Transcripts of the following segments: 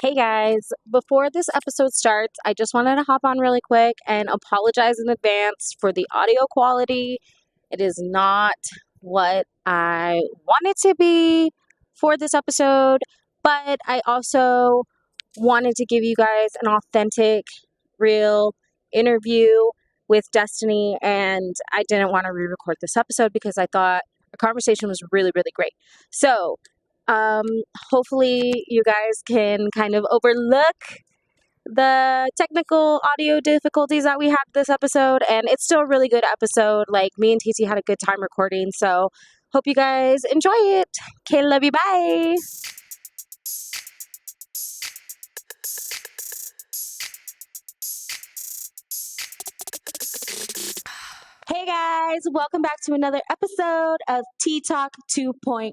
Hey guys, before this episode starts, I just wanted to hop on really quick and apologize in advance for the audio quality. It is not what I want it to be for this episode, but I also wanted to give you guys an authentic, real interview with Destini, and I didn't want to re-record this episode because I thought the conversation was really, really great. So, hopefully you guys can kind of overlook the technical audio difficulties that we had this episode, and it's still a really good episode. Like, me and TT had a good time recording, so hope you guys enjoy it. Okay, love you, bye. Hey guys, welcome back to another episode of Tea Talk 2.0.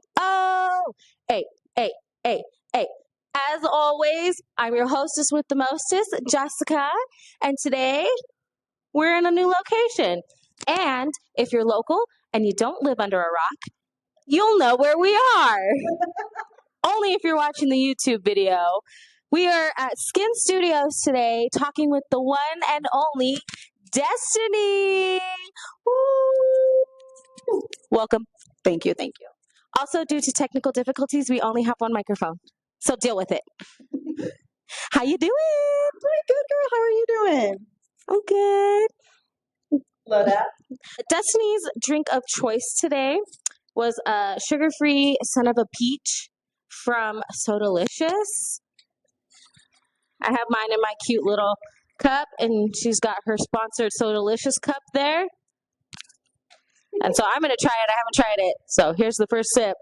Hey, hey, hey, hey. As always, I'm your hostess with the mostest, Jessica, and today we're in a new location. And if you're local and you don't live under a rock, you'll know where we are. Only if you're watching the YouTube video. We are at Skin Studios today talking with the one and only Destini. Woo! Welcome. Thank you. Thank you. Also, due to technical difficulties, we only have one microphone, so deal with it. How you doing? Pretty good, girl. How are you doing? I'm good. Love that. Destini's drink of choice today was a sugar-free Son of a Peach from Sodalicious. I have mine in my cute little cup, and she's got her sponsored Sodalicious cup there. And so I'm going to try it. I haven't tried it. So here's the first sip.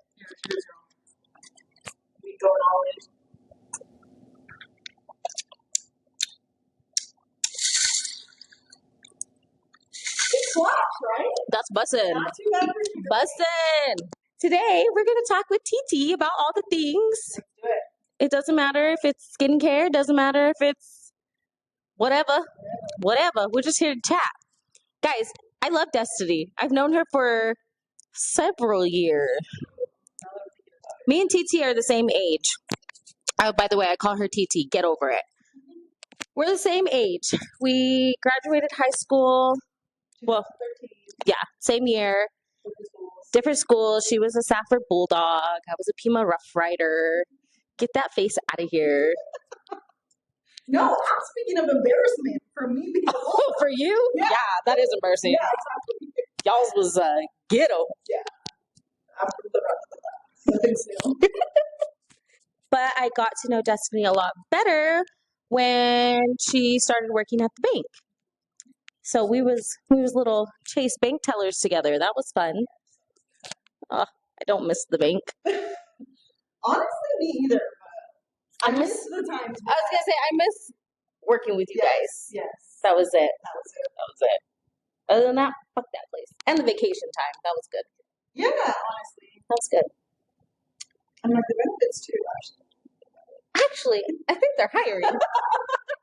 We going all in. It slaps, right? That's bussin'. Not too bad for you. Bussin'. Today, we're going to talk with TT about all the things. Let's do it. It doesn't matter if it's skincare. It doesn't matter if it's whatever. We're just here to chat. Guys, I love Destini. I've known her for several years. Me and TT are the same age. Oh, by the way, I call her TT. Get over it. We're the same age. We graduated high school. Well, 13. yeah, same year. Different schools. She was a Safford Bulldog. I was a Pima Rough Rider. Get that face out of here. No, I'm speaking of embarrassment for me. Oh, for you? Yeah. That is embarrassing. Yeah, exactly. Y'all's was ghetto. I'm nothing new. But I got to know Destini a lot better when she started working at the bank. So we was little Chase bank tellers together. That was fun. I don't miss the bank. Honestly, me either. I But miss. the times. I was gonna say I miss working with you guys. Yes. That was it. That was it. That was it. Other than that, fuck that place. And the vacation time. That was good. Yeah, honestly. That was good. And like the benefits too, Actually, I think they're hiring. Maybe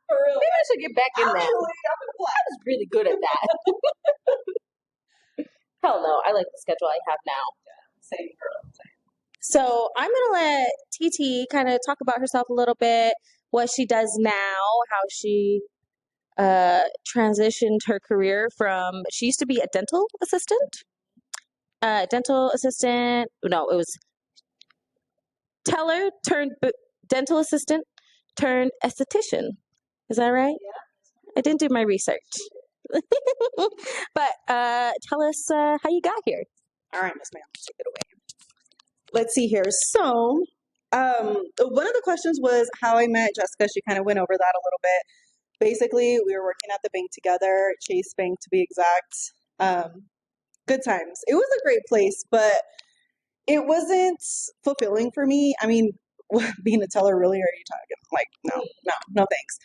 For real. I should get back in there. Actually, I'm I was really good at that. Hell no, I like the schedule I have now. same girl. So I'm gonna let TT kind of talk about herself a little bit, what she does now, how she transitioned her career from. She used to be a dental assistant. No, it was teller turned dental assistant turned esthetician. Is that right? Yeah. I didn't do my research. But tell us how you got here. All right, Miss Ma'am, take it away. Let's see here. So, one of the questions was how I met Jessica. She kind of went over that a little bit. Basically, we were working at the bank together, Chase Bank to be exact. Good times. It was a great place, but it wasn't fulfilling for me. I mean, being a teller, really? Are you talking like no thanks.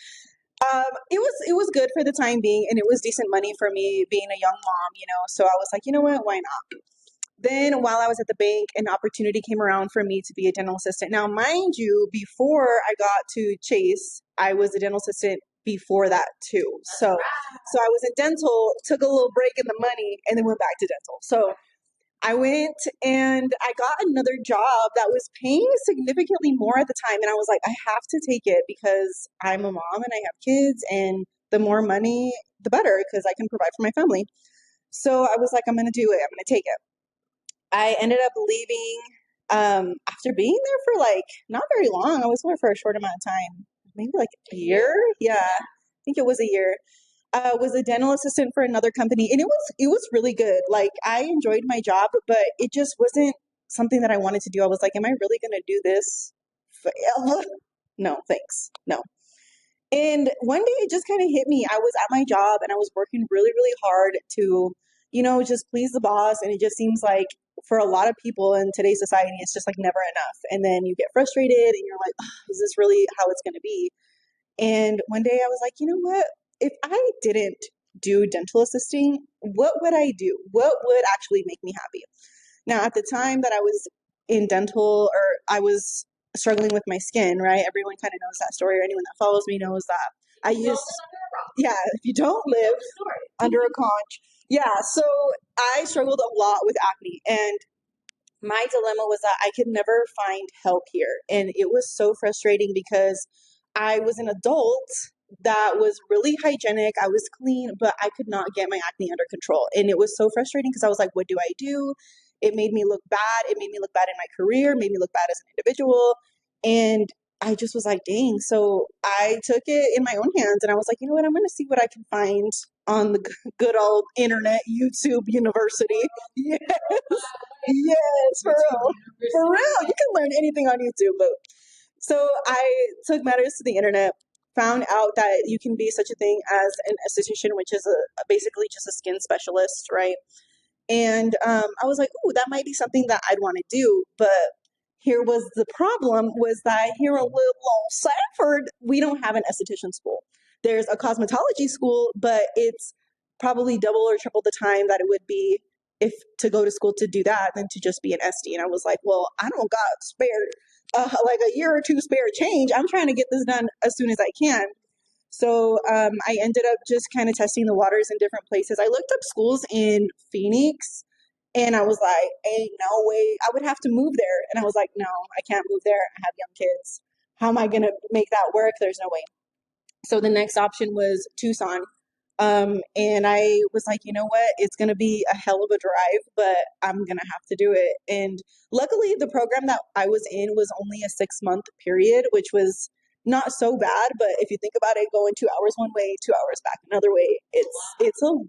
It was good for the time being, and it was decent money for me being a young mom, So I was like, you know what? Why not? Then while I was at the bank, an opportunity came around for me to be a dental assistant. Now, mind you, before I got to Chase, I was a dental assistant before that too. So I was in dental, took a little break in the money, and then went back to dental. So I went and I got another job that was paying significantly more at the time. And I was like, I have to take it because I'm a mom and I have kids, and the more money, the better, because I can provide for my family. So I was like, I'm going to do it. I'm going to take it. I ended up leaving after being there for like not very long. I was there for a short amount of time, maybe like a year. Yeah, I think it was a year. Was a dental assistant for another company, and it was really good. Like I enjoyed my job, but it just wasn't something that I wanted to do. I was like, am I really going to do this forever? No, thanks. No. And one day it just kind of hit me. I was at my job and I was working really, really hard to, just please the boss. And it just seems like for a lot of people in today's society, it's just like never enough. And then you get frustrated and you're like, oh, is this really how it's going to be? And one day I was like, you know what? If I didn't do dental assisting, what would I do? What would actually make me happy? Now, at the time that I was in dental, or I was struggling with my skin, right? Everyone kind of knows that story, or anyone that follows me knows that I used, yeah, if you don't live under a conch. Yeah, so I struggled a lot with acne, and my dilemma was that I could never find help here. And it was so frustrating because I was an adult that was really hygienic. I was clean, but I could not get my acne under control. And it was so frustrating because I was like, what do I do? It made me look bad. It made me look bad in my career, made me look bad as an individual. And I just was like, dang. So I took it in my own hands and I was like, you know what? I'm going to see what I can find on the good old internet, YouTube University. Yes, yes, for real. For real. You can learn anything on YouTube. But so I took matters to the internet, found out that you can be such a thing as an esthetician, which is basically just a skin specialist, right? And I was like, ooh, that might be something that I'd want to do. But here was the problem was that here in little old Sanford, we don't have an esthetician school. There's a cosmetology school, but it's probably double or triple the time that it would be if to go to school to do that than to just be an SD. And I was like, well, I don't got spared like a year or two spare change. I'm trying to get this done as soon as I can. So I ended up just kind of testing the waters in different places. I looked up schools in Phoenix and I was like, ain't no way. I would have to move there. And I was like, no, I can't move there. I have young kids. How am I going to make that work? There's no way. So the next option was Tucson. And I was like, you know what? It's going to be a hell of a drive, but I'm going to have to do it. And luckily, the program that I was in was only a 6-month period, which was not so bad. But if you think about it, going 2 hours one way, 2 hours back another way, it's a lot.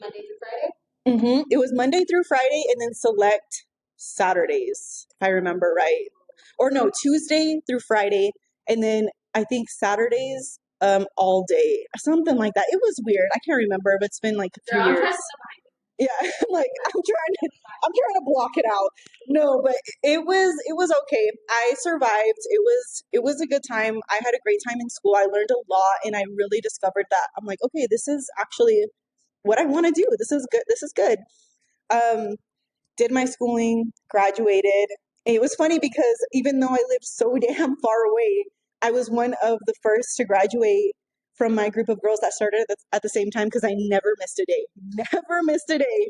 Monday through Friday? It was Monday through Friday and then select Saturdays, if I remember right. Or no, Tuesday through Friday. And then I think Saturdays all day, something like that. It was weird. I can't remember, but it's been like 3 years. Yeah, like I'm trying to block it out. No, but it was okay. I survived. It was a good time. I had a great time in school. I learned a lot and I really discovered that I'm like, okay, this is actually what I want to do. This is good. This is good. Did my schooling, graduated. It was funny because even though I lived so damn far away, I was one of the first to graduate from my group of girls that started at the same time because I never missed a day. Never missed a day.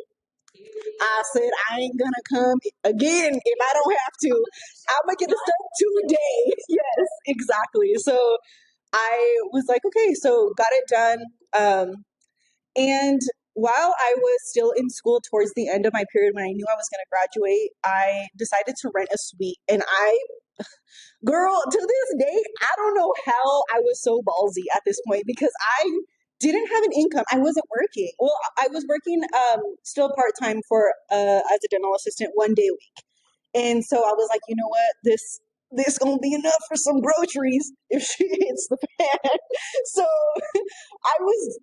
I said, I ain't gonna come again if I don't have to. I'm gonna get to start today. Yes, exactly. So I was like, okay, so got it done. And while I was still in school towards the end of my period when I knew I was going to graduate, I decided to rent a suite. And girl, to this day, I don't know how I was so ballsy at this point because I didn't have an income. I wasn't working. Well, I was working still part-time for as a dental assistant 1 day a week. And so I was like, you know what, this gonna be enough for some groceries if she hits the fan. So I was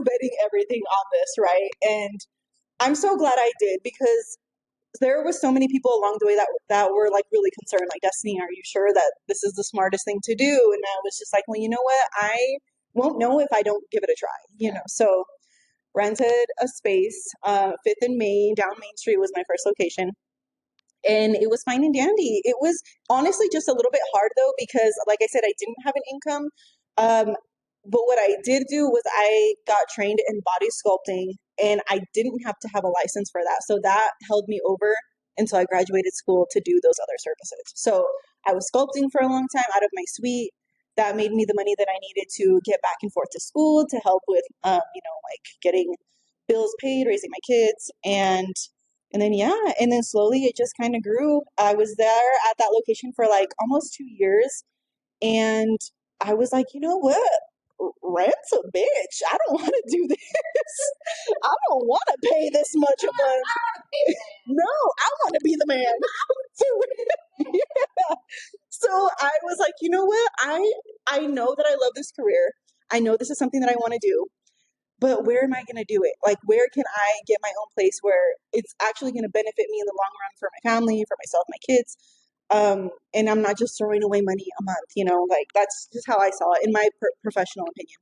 betting everything on this, right? And I'm so glad I did because there was so many people along the way that were like really concerned, like, Destiny, are you sure that this is the smartest thing to do? And I was just like, well, you know what? I won't know if I don't give it a try, So rented a space, 5th and Main, down Main Street was my first location. And it was fine and dandy. It was honestly just a little bit hard though, because like I said, I didn't have an income. But what I did do was I got trained in body sculpting and I didn't have to have a license for that. So that held me over until I graduated school to do those other services. So I was sculpting for a long time out of my suite. That made me the money that I needed to get back and forth to school to help with, like getting bills paid, raising my kids, and then slowly it just kind of grew. I was there at that location for like almost 2 years, and I was like, you know what? Rent's a bitch. I don't want to do this. I don't want to pay this much a month. No, I want to be the man. Yeah. So I was like, you know what? I know that I love this career. I know this is something that I want to do, but where am I going to do it? Like, where can I get my own place where it's actually going to benefit me in the long run for my family, for myself, my kids? And I'm not just throwing away money a month, like that's just how I saw it in my professional opinion.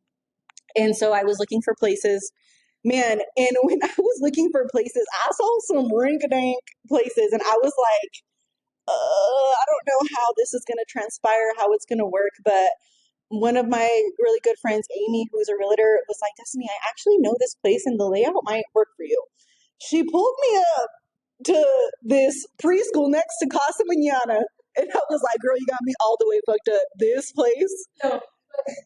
And so I was looking for places, man. And when I was looking for places, I saw some rink-a-dink places, and I was like, I don't know how this is going to transpire, how it's going to work. But one of my really good friends, Amy, who's a realtor, was like, Destini, I actually know this place and the layout might work for you. She pulled me up to this preschool next to Casa Mañana. And I was like, girl, you got me all the way fucked up. This place. No,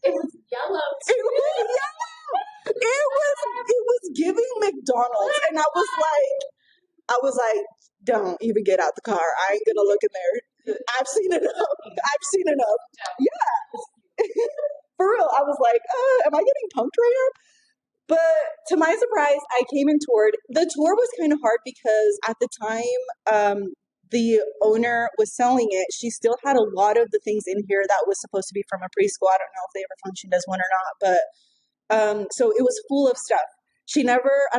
it was yellow. It was yellow. It was giving McDonald's. And I was like, don't even get out the car. I ain't gonna look in there. I've seen enough. Yeah. For real. I was like, am I getting punked right now? But to my surprise, I came in toured. The tour was kind of hard because at the time the owner was selling it, she still had a lot of the things in here that was supposed to be from a preschool. I don't know if they ever functioned as one or not, but so it was full of stuff. I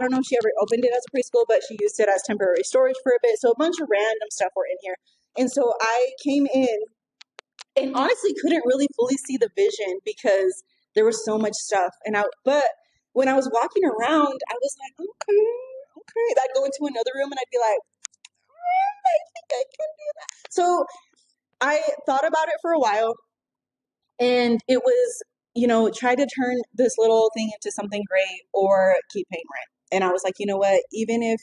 don't know if she ever opened it as a preschool, but she used it as temporary storage for a bit. So a bunch of random stuff were in here. And so I came in and honestly couldn't really fully see the vision because there was so much stuff. But when I was walking around, I was like, okay. I'd go into another room and I'd be like, I think I can do that. So I thought about it for a while, and it was, try to turn this little thing into something great or keep paying rent. And I was like, you know what, even if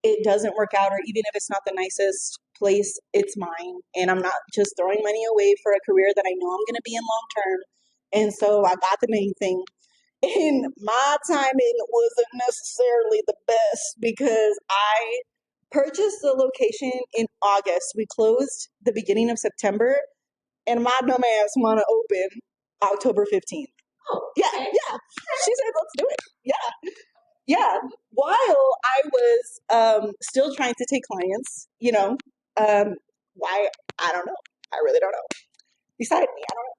it doesn't work out, or even if it's not the nicest place, it's mine. And I'm not just throwing money away for a career that I know I'm going to be in long term. And so I got the main thing. And my timing wasn't necessarily the best because I purchased the location in August. We closed the beginning of September, and my dumb ass want to open October 15th. Oh, Yeah, okay. yeah. She said, let's do it. Yeah. Yeah. While I was still trying to take clients, why? I don't know. I really don't know. Beside me, I don't know.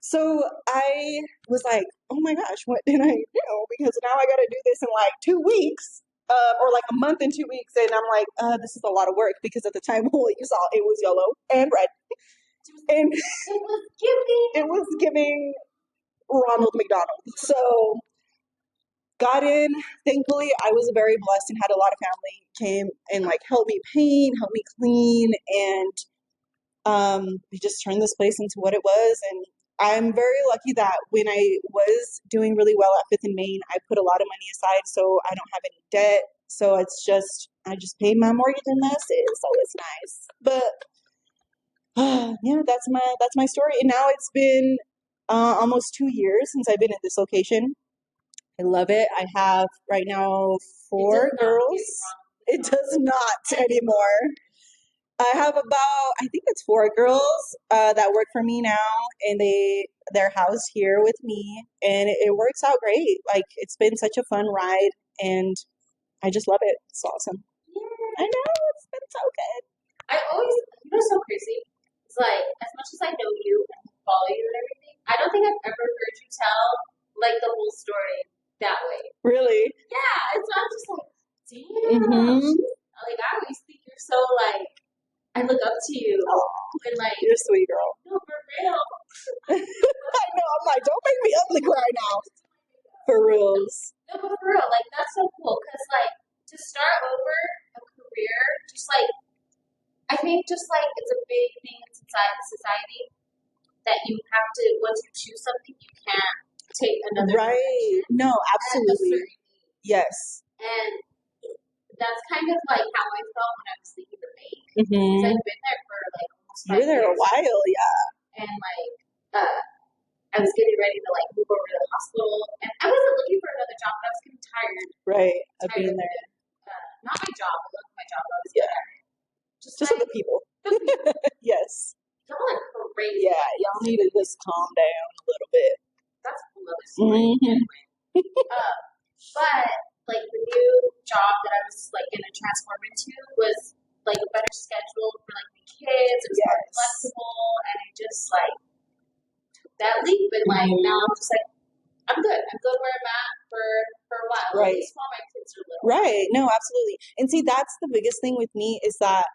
So I was like, oh my gosh, what did I do? Because now I got to do this in like 2 weeks, or like a month and 2 weeks. And I'm like, this is a lot of work because at the time, you saw it was yellow and red. And it was giving Ronald McDonald. So got in. Thankfully, I was very blessed and had a lot of family came and like helped me paint, helped me clean, and we just turned this place into what it was. And I'm very lucky that when I was doing really well at Fifth and Main, I put a lot of money aside so I don't have any debt. So I just paid my mortgage and that's it. So it's nice. But yeah, that's my story. And now it's been almost 2 years since I've been at this location. I love it. I have right now 4 girls. It does not anymore. I have I think it's 4 girls that work for me now, and they're housed here with me, and it works out great. Like, it's been such a fun ride, and I just love it. It's awesome. I know, it's been so good. I always, so crazy. It's like, as much as I know you and follow you and everything, I don't think I've ever heard you tell like the whole story that way. Really? Yeah, it's not just like, damn. Like, I always think you're so like, I look up to you. And like, you're a sweet girl. No, for real. I know, I'm like, don't make me ugly cry now. For reals. No, but for real, like, that's so cool. Because like, to start over a career, just like, I think just like it's a big thing in society that you have to, once you choose something, you can't take another right. Direction. No, absolutely. Yes. And that's kind of like how I felt when I was leaving the bank. Mm-hmm. Because I've been there for like almost 5 You were there years. a while, yeah. And like, I was getting ready to like move over to the hospital, and I wasn't looking for another job, but I was getting tired. Right, of Tired being of there. it. Not my job. I love my job. I was tired. Just like, with the people. The people. Yes. Y'all are crazy. Yeah, y'all need to just calm down a little bit. That's another story. Mm-hmm. Anyway. But like the new job that I was like gonna transform into was like a better schedule for like my kids. It was more flexible, and I just like took that leap. And like now I'm just like, I'm good. I'm good where I'm at for a while. Right. At least while my kids are little. Right. No, absolutely. And see, that's the biggest thing with me is that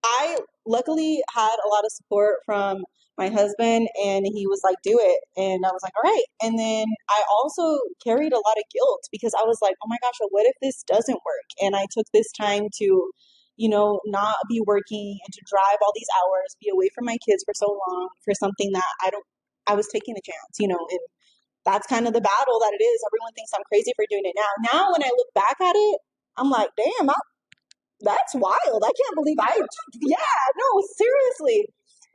I luckily had a lot of support from my husband, and he was like, do it. And I was like, all right. And then I also carried a lot of guilt because I was like, oh my gosh, well, what if this doesn't work? And I took this time to, not be working and to drive all these hours, be away from my kids for so long for something that I was taking a chance, and that's kind of the battle that it is. Everyone thinks I'm crazy for doing it now. Now, when I look back at it, I'm like, damn, that's wild. I can't believe no, seriously.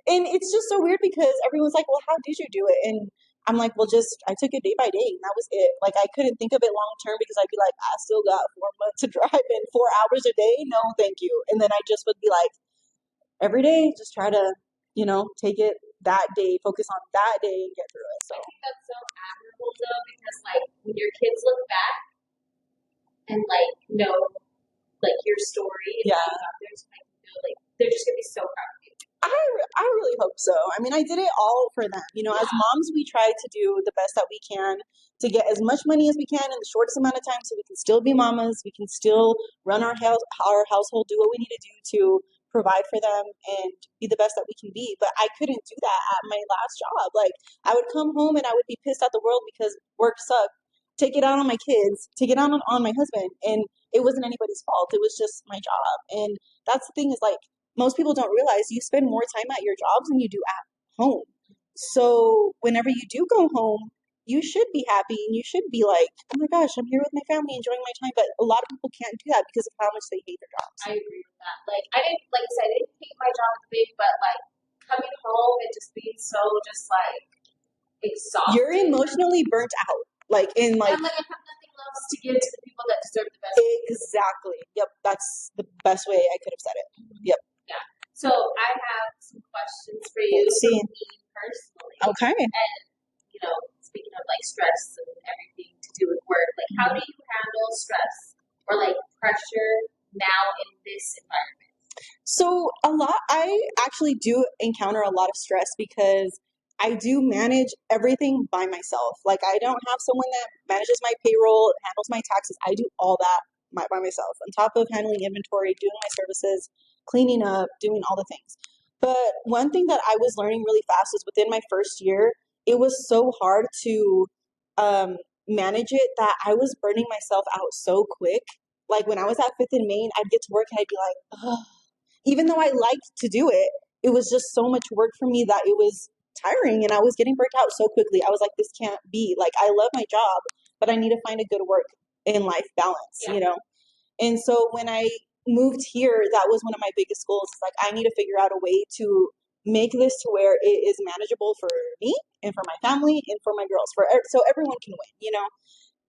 And it's just so weird because everyone's like, well, how did you do it? And I'm like, well, I took it day by day, and that was it. Like, I couldn't think of it long term because I'd be like, I still got 4 months to drive in 4 hours a day. No, thank you. And then I just would be like, every day, just try to, take it that day, focus on that day and get through it. So I think that's so admirable though, because like when your kids look back and like know like your story and yeah. Like they're just gonna be so proud of you. I really hope so. I mean, I did it all for them. As moms, we try to do the best that we can to get as much money as we can in the shortest amount of time so we can still be mamas, we can still run our household, do what we need to do to provide for them and be the best that we can be. But I couldn't do that at my last job. Like, I would come home and I would be pissed at the world because work sucked, take it out on my kids, take it out on my husband, and it wasn't anybody's fault. It was just my job. And that's the thing is, like, most people don't realize you spend more time at your jobs than you do at home. So whenever you do go home, you should be happy and you should be like, oh my gosh, I'm here with my family enjoying my time. But a lot of people can't do that because of how much they hate their jobs. I agree with that. Like, I didn't hate my job at the bank, but like coming home and just being so just like exhausted. You're emotionally burnt out. Like, and like I have nothing else to give to the people that deserve the best. Exactly. Yep. That's the best way I could have said it. Yep. Yeah. So I have some questions for you. Let's see. Me personally. Okay. And speaking of like stress and everything to do with work, like how do you handle stress or like pressure now in this environment? So I actually do encounter a lot of stress because I do manage everything by myself. Like, I don't have someone that manages my payroll, handles my taxes. I do all that by myself, on top of handling inventory, doing my services, cleaning up, doing all the things. But one thing that I was learning really fast is within my first year, it was so hard to manage it that I was burning myself out so quick. Like, when I was at 5th and Main, I'd get to work and I'd be like, ugh. Even though I liked to do it, it was just so much work for me that it was tiring and I was getting burnt out so quickly. I was like, this can't be. Like, I love my job, but I need to find a good work in life balance, And so when I moved here, that was one of my biggest goals. It's like, I need to figure out a way to make this to where it is manageable for me and for my family and for my girls, so everyone can win,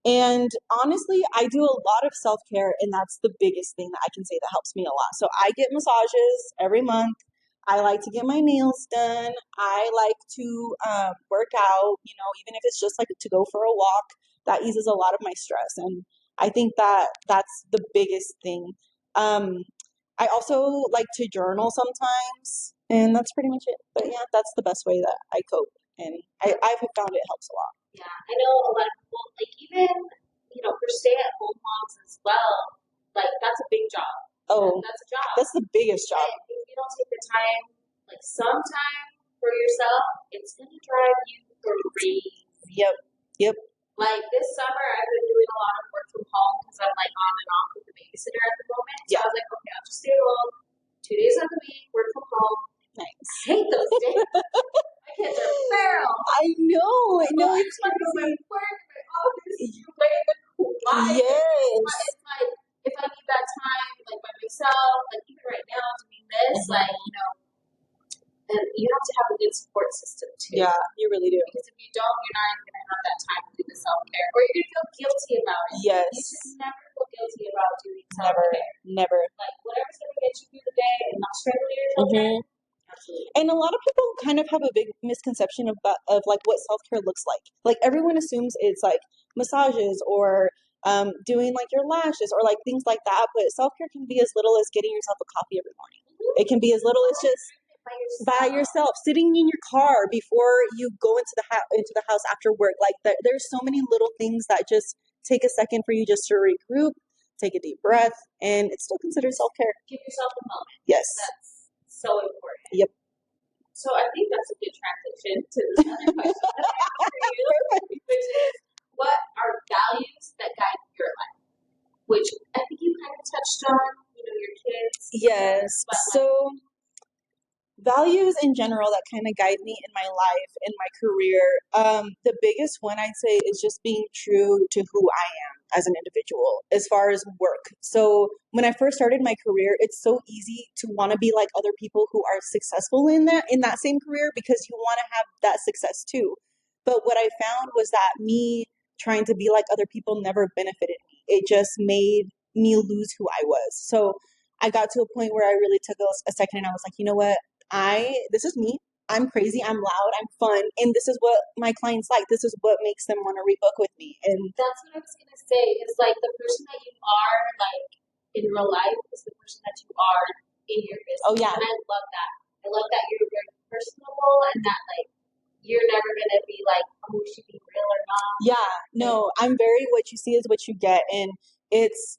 And honestly, I do a lot of self-care, and that's the biggest thing that I can say that helps me a lot. So I get massages every month. I like to get my nails done. I like to work out, even if it's just like to go for a walk. That eases a lot of my stress. And I think that that's the biggest thing. I also like to journal sometimes, and that's pretty much it. But yeah, that's the best way that I cope. And I've found it helps a lot. Yeah, I know a lot of people, like even, for stay-at-home moms as well, like that's a big job. Oh, that's a job. That's the biggest job. And if you don't take the time, like some time for yourself, it's going to drive you crazy. Yep. Like this summer, I've been doing a lot of work from home because I'm like on and off with the babysitter at the moment. So I was like, okay, I'll just stay home 2 days out of the week, work from home. Nice. I hate those days. My kids are feral. I know. No, it's like my work, my office, you wake up. life. Yes. It's like, if I need that time, like by myself, like even right now doing this, like, you know, and you have to have a good support system too. Yeah, you really do. Because if you don't, you're not even going to have that time to do the self-care. Or you're going to feel guilty about it. Yes. You should never feel guilty about doing Never, self-care. never. Like, whatever's going to get you through the day and not struggle your children. Absolutely. And a lot of people kind of have a big misconception of like what self-care looks like. Like everyone assumes it's like massages or doing like your lashes or like things like that. But self-care can be as little as getting yourself a coffee every morning. It can be as little as just by yourself, sitting in your car before you go into the house after work. Like there's so many little things that just take a second for you just to regroup, take a deep breath, and it's still considered self-care. Give yourself a moment. Yes. That's so important. Yep. So I think that's a good transition to this other question that I have for you, which is, what are values that guide your life? Which I think you kind of touched on, you know, your kids. Yes. So values in general that kind of guide me in my life, in my career. The biggest one I'd say is just being true to who I am as an individual as far as work. So when I first started my career, it's so easy to want to be like other people who are successful in that same career because you want to have that success too. But what I found was that me trying to be like other people never benefited me. It just made me lose who I was. So I got to a point where I really took a second and I was like, you know what? This is me. I'm crazy. I'm loud. I'm fun. And this is what my clients like. This is what makes them want to rebook with me. And that's what I was going to say. Is like the person that you are, like in real life, is the person that you are in your business. Oh, yeah. And I love that. I love that you're very personable and that, like, you're never going to be like, oh, we should be real or not. Yeah. No, I'm very what you see is what you get. And it's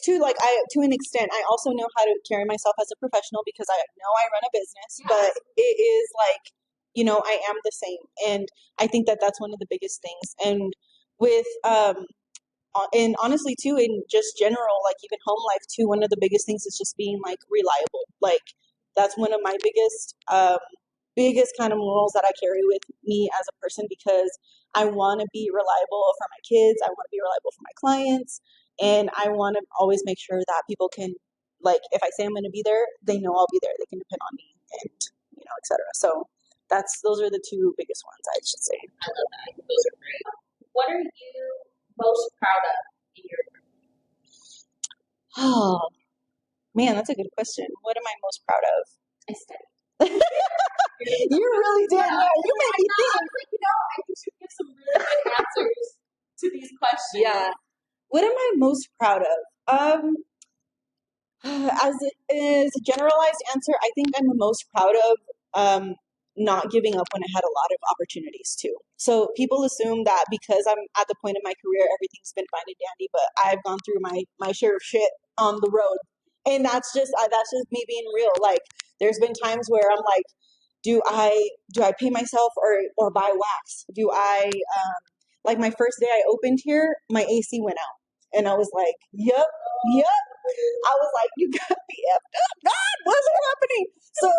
too, like, to an extent, I also know how to carry myself as a professional because I know I run a business, but it is like, you know, I am the same. And I think that that's one of the biggest things. And with, and honestly too, in just general, like even home life too, one of the biggest things is just being like reliable. Like that's one of my biggest kind of morals that I carry with me as a person because I want to be reliable for my kids. I want to be reliable for my clients. And I want to always make sure that people can, like, if I say I'm going to be there, they know I'll be there. They can depend on me and, you know, et cetera. So those are the two biggest ones, I should say. I love that. I think those are great. What are you most proud of in your work? Oh, man, that's a good question. What am I most proud of? I studied. You really did. Yeah, you made me think. Like, you know, I think you should give some really good answers to these questions. Yeah. What am I most proud of? As a generalized answer, I think I'm the most proud of not giving up when I had a lot of opportunities too. So people assume that because I'm at the point in my career, everything's been fine and dandy, but I've gone through my share of shit on the road, and that's just me being real. Like there's been times where I'm like, do I pay myself or buy wax? Do I like my first day I opened here, my AC went out. And I was like, yep. I was like, you got me effed up. God, what's happening? So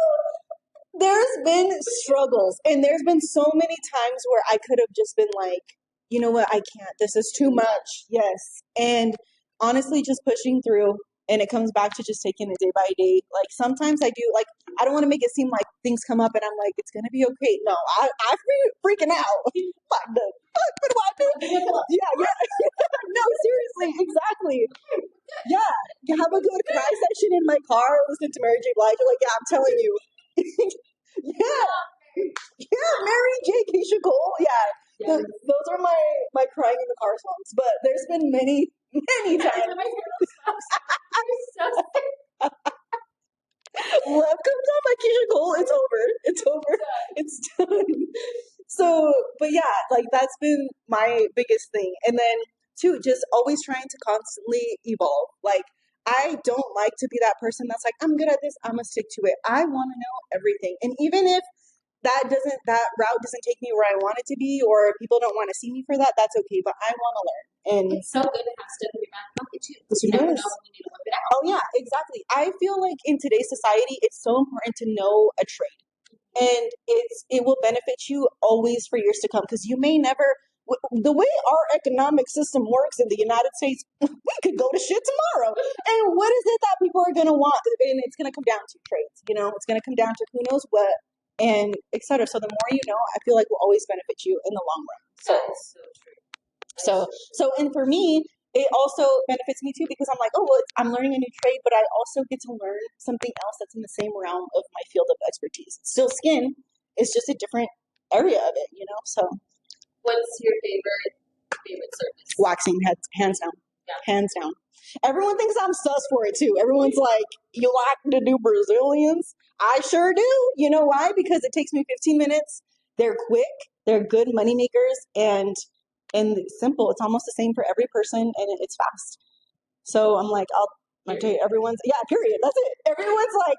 there's been struggles and there's been so many times where I could have just been like, you know what, I can't. This is too much. Yes. And honestly, just pushing through. And it comes back to just taking it day by day. Like sometimes I do, like, I don't want to make it seem like things come up and I'm like, it's going to be okay. No, I'm freaking out. Like, what do I do? Yeah. No, seriously, exactly. Yeah. Have a good cry session in my car, listen to Mary J. Blige. Like, yeah, I'm telling you. Yeah, Mary J. Keisha Cole. Yeah. Those are my crying in the car songs. But there's been many times. Love comes on by Keisha Cole. It's over. It's done. So, but yeah, like that's been my biggest thing. And then two, just always trying to constantly evolve. Like I don't like to be that person that's like, I'm good at this, I'm gonna stick to it. I want to know everything. And even if that route doesn't take me where I want it to be, or people don't want to see me for that, that's okay. But I want to learn. And it's so good to have stuff in your back pocket too, because you never know when you need to whip it out. Oh yeah, exactly. I feel like in today's society, it's so important to know a trade, and it will benefit you always for years to come. Because you may never, the way our economic system works in the United States, we could go to shit tomorrow. And what is it that people are going to want? And it's going to come down to trades, you know, it's going to come down to who knows what, and etc. So the more you know, I feel like will always benefit you in the long run. So, That is so true. so and for me, it also benefits me too, because I'm like, oh, well, I'm learning a new trade, but I also get to learn something else that's in the same realm of my field of expertise. It's still skin, it's just a different area of it, you know. So, what's your favorite service? waxing, hands down, hands down. Everyone thinks I'm sus for it too. Everyone's like, you like to do Brazilians? I sure do. You know why? Because it takes me 15 minutes. They're quick. They're good money makers, and simple. It's almost the same for every person, and it's fast. So I'm like, I'll tell you, everyone's, yeah, period. That's it. Everyone's like,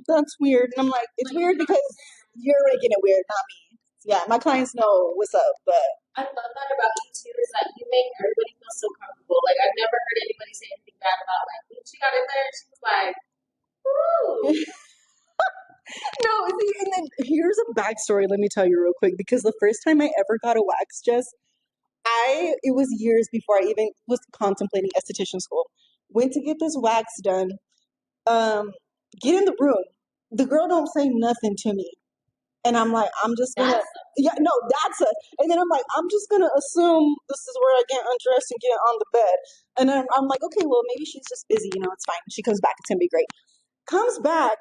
that's weird. And I'm like, it's weird because you're making it weird, not me. Yeah, my clients know what's up, but I love that about you too, is that you make everybody feel so comfortable. Like, I've never heard anybody say anything bad about, like, when she got in there, she was like, woo. no, see, and then here's a backstory, let me tell you real quick, because the first time I ever got a wax, it was years before I even was contemplating esthetician school. Went to get this wax done. Get in the room. The girl don't say nothing to me. And I'm like, I'm just gonna, and then I'm like, I'm just gonna assume this is where I get undressed and get on the bed. And then I'm like, okay, well, maybe she's just busy, you know, it's fine. She comes back, it's gonna be great. Comes back,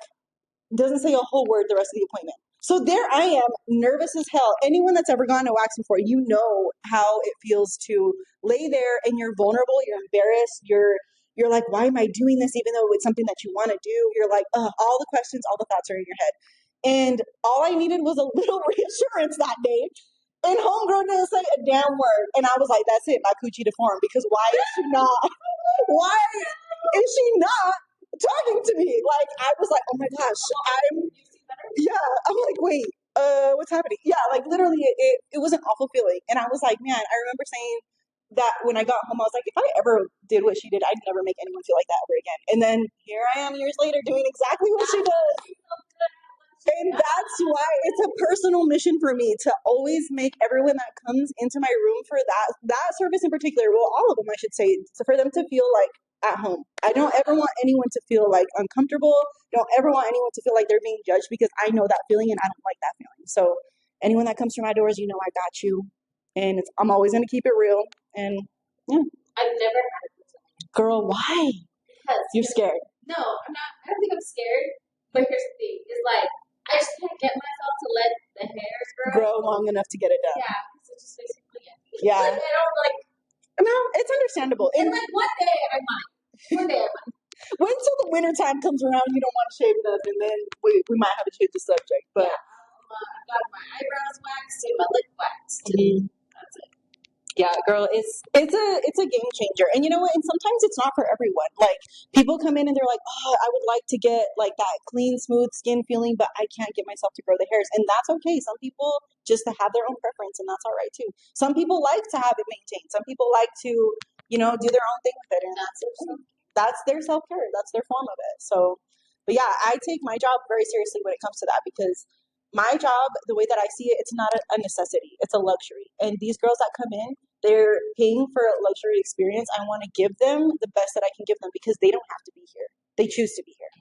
doesn't say a whole word the rest of the appointment. So there I am, nervous as hell. Anyone that's ever gone to wax before, you know how it feels to lay there and you're vulnerable, you're embarrassed, you're like, why am I doing this even though it's something that you want to do? You're like, all the questions, all the thoughts are in your head. And all I needed was a little reassurance that day. And homegirl didn't say a damn word. And I was like, that's it, my coochie deformed. Because why is she not talking to me? Like, I was like, oh my gosh, I'm like, wait, what's happening? Yeah, like literally it was an awful feeling. And I was like, man, I remember saying that when I got home, I was like, if I ever did what she did, I'd never make anyone feel like that ever again. And then here I am years later doing exactly what she does. And that's why it's a personal mission for me to always make everyone that comes into my room for that service in particular, well, all of them, I should say, for them to feel like at home. I don't ever want anyone to feel like uncomfortable. Don't ever want anyone to feel like they're being judged, because I know that feeling and I don't like that feeling. So anyone that comes through my doors, you know, I got you. And I'm always going to keep it real. And yeah. I've never had a Brazilian. Girl, why? Because you're scared. No, I'm not. I don't think I'm scared. But here's the thing: is like, I just can't get myself to let the hairs grow long enough to get it done. Yeah, because it just makes me feel yucky. Yeah. Like, I don't like. No, it's understandable. And like one day I might. One day I might. Wait until the winter time comes around, you don't want to shave enough, and then we might have to change the subject. But yeah, I've got my eyebrows waxed and my lip waxed. That's it. Yeah, girl, it's a game changer. And you know what? And sometimes it's not for everyone. Like, people come in and they're like, oh, I would like to get like that clean, smooth skin feeling, but I can't get myself to grow the hairs. And that's okay. Some people just have their own preference, and that's all right too. Some people like to have it maintained. Some people like to, you know, do their own thing with it. And that's their self-care. That's their form of it. So, but yeah, I take my job very seriously when it comes to that, because my job, the way that I see it, it's not a necessity. It's a luxury. And these girls that come in, they're paying for a luxury experience. I want to give them the best that I can give them, because they don't have to be here. They choose to be here.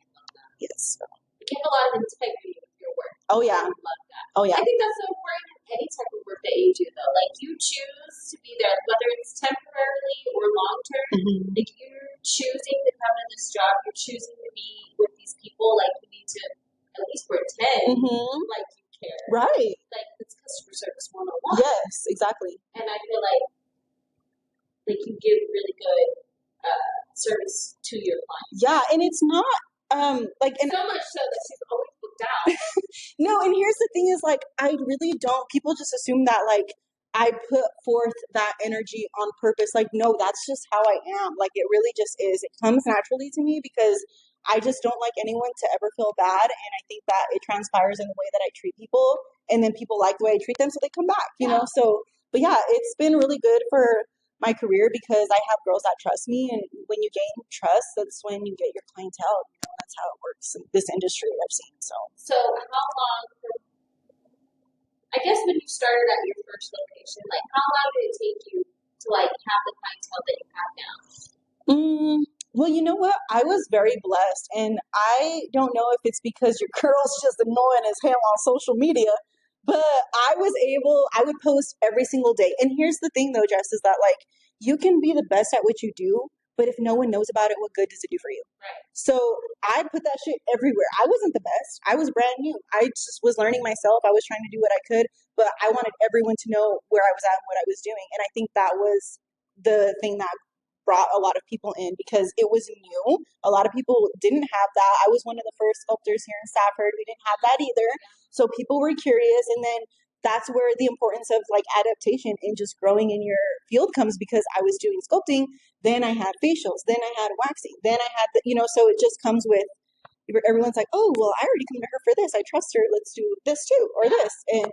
Yes. You have a lot of integrity with your work. Oh, yeah. I love that. Oh, yeah. I think that's so important in any type of work that you do, though. Like, you choose to be there, whether it's temporarily or long-term. Like, you're choosing to come to this job. You're choosing to be with these people. Like, you need to at least pretend like you care. Right. Like, it's customer service 101. Yes, exactly. And I feel like you give really good service to your clients. Yeah, and it's not and so much so that she's always booked out. No, and here's the thing is, like, I really don't, people just assume that, like, I put forth that energy on purpose. Like, no, that's just how I am. Like, it really just is. It comes naturally to me, because I just don't like anyone to ever feel bad. And I think that it transpires in the way that I treat people. And then people like the way I treat them, so they come back, you know? So, but yeah, it's been really good for my career, because I have girls that trust me. And when you gain trust, that's when you get your clientele. You know, that's how it works in this industry I've seen. So how long, I guess when you started at your first location, like how long did it take you to like have the clientele that you have now? Well, you know what? I was very blessed, and I don't know if it's because your girl's just annoying as hell on social media, but I would post every single day. And here's the thing, though, Jess, is that like you can be the best at what you do, but if no one knows about it, what good does it do for you? Right. So I put that shit everywhere. I wasn't the best. I was brand new. I just was learning myself. I was trying to do what I could, but I wanted everyone to know where I was at and what I was doing. And I think that was the thing that brought a lot of people in because it was new. A lot of people didn't have that. I was one of the first sculptors here in Stafford who didn't have that either. So people were curious, and then that's where the importance of like adaptation and just growing in your field comes because I was doing sculpting, then I had facials, then I had waxing, then I had so it just comes with everyone's like, oh well, I already come to her for this, I trust her, let's do this too or this. And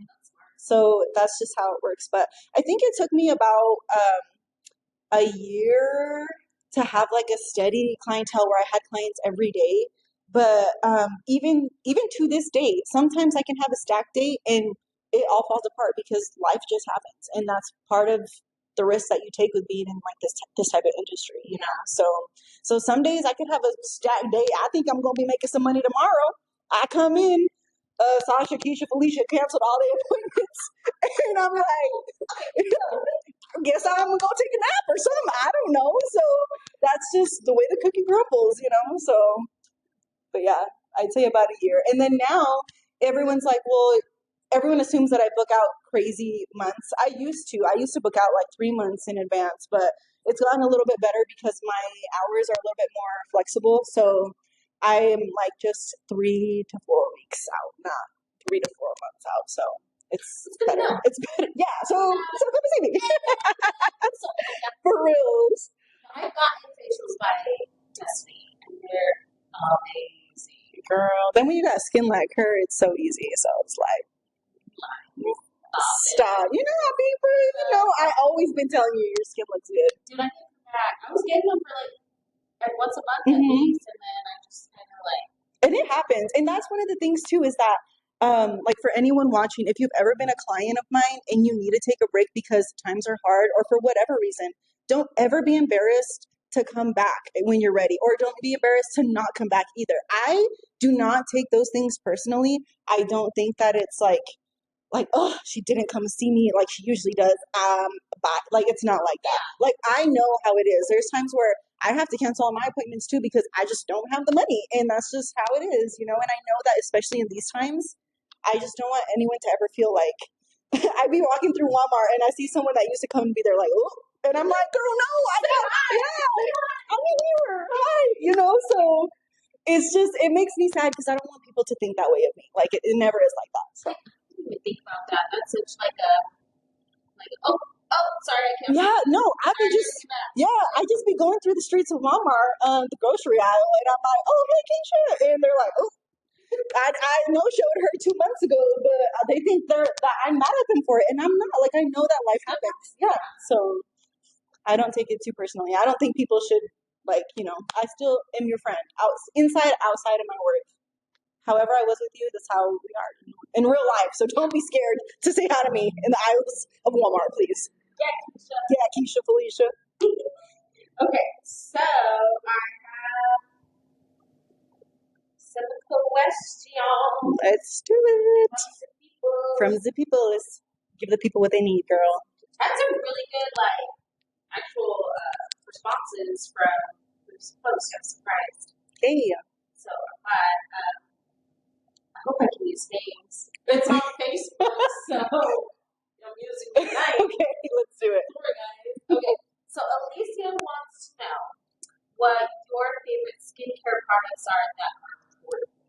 so that's just how it works. But I think it took me about a year to have like a steady clientele where I had clients every day. But even to this day, sometimes I can have a stack day and it all falls apart because life just happens, and that's part of the risk that you take with being in like this type of industry, you know. So some days I could have a stack day. I think I'm gonna be making some money tomorrow. I come in, Sasha, Keisha, Felicia canceled all the appointments, and I'm like, I guess I'm gonna go take a nap or something. I don't know. So that's just the way the cookie crumbles, you know. So, but yeah, I'd say about a year. And then now everyone's like, well, everyone assumes that I book out crazy months. I used to book out like 3 months in advance, but it's gotten a little bit better because my hours are a little bit more flexible. So I am like just 3 to 4 weeks out, not 3 to 4 months out. So it's better. It's better. Yeah. So come see me. For reals. I've gotten facials by Destini, and they're amazing. Girl, then when you got skin like her, it's so easy. So it's like, stop. You know how people, I always been telling you your skin looks good. Dude, I think that I was getting them for like once a month at least, and then I just kind of like. And it happens. And that's one of the things too is that like for anyone watching, if you've ever been a client of mine and you need to take a break because times are hard or for whatever reason, don't ever be embarrassed to come back when you're ready, or don't be embarrassed to not come back either. I do not take those things personally. I don't think that it's like, oh, she didn't come see me like she usually does. But like, it's not like that. Like, I know how it is. There's times where I have to cancel all my appointments too because I just don't have the money, and that's just how it is, And I know that especially in these times, I just don't want anyone to ever feel like I'd be walking through Walmart and I see someone that used to come and be there like, oh, and I'm like, girl, no, I'm in here, hi, So it's just, it makes me sad because I don't want people to think that way of me. Like, it never is like that. So. I didn't even think about that. That's such like oh, sorry, I can't. Yeah, no, I just be going through the streets of Walmart, the grocery aisle, and I'm like, oh, hey, Keisha, and they're like, oh, I no-showed her 2 months ago, but they think that I'm mad at them for it, and I'm not. Like, I know that life happens. Yeah, so I don't take it too personally. I don't think people should, like, I still am your friend, inside, outside of my work. However I was with you, that's how we are in real life. So don't be scared to say hi to me in the aisles of Walmart, please. Yeah, Keisha. Yeah, Keisha, Felicia. Okay, so I have some questions. Let's do it. From the people. Let's give the people what they need, girl. That's some really good, actual responses from this post. I'm surprised. Hey. So I hope I can use names. It's on Facebook, so I'm using the name. Okay, let's do it. Okay, so Alicia wants to know what your favorite skincare products are that are affordable.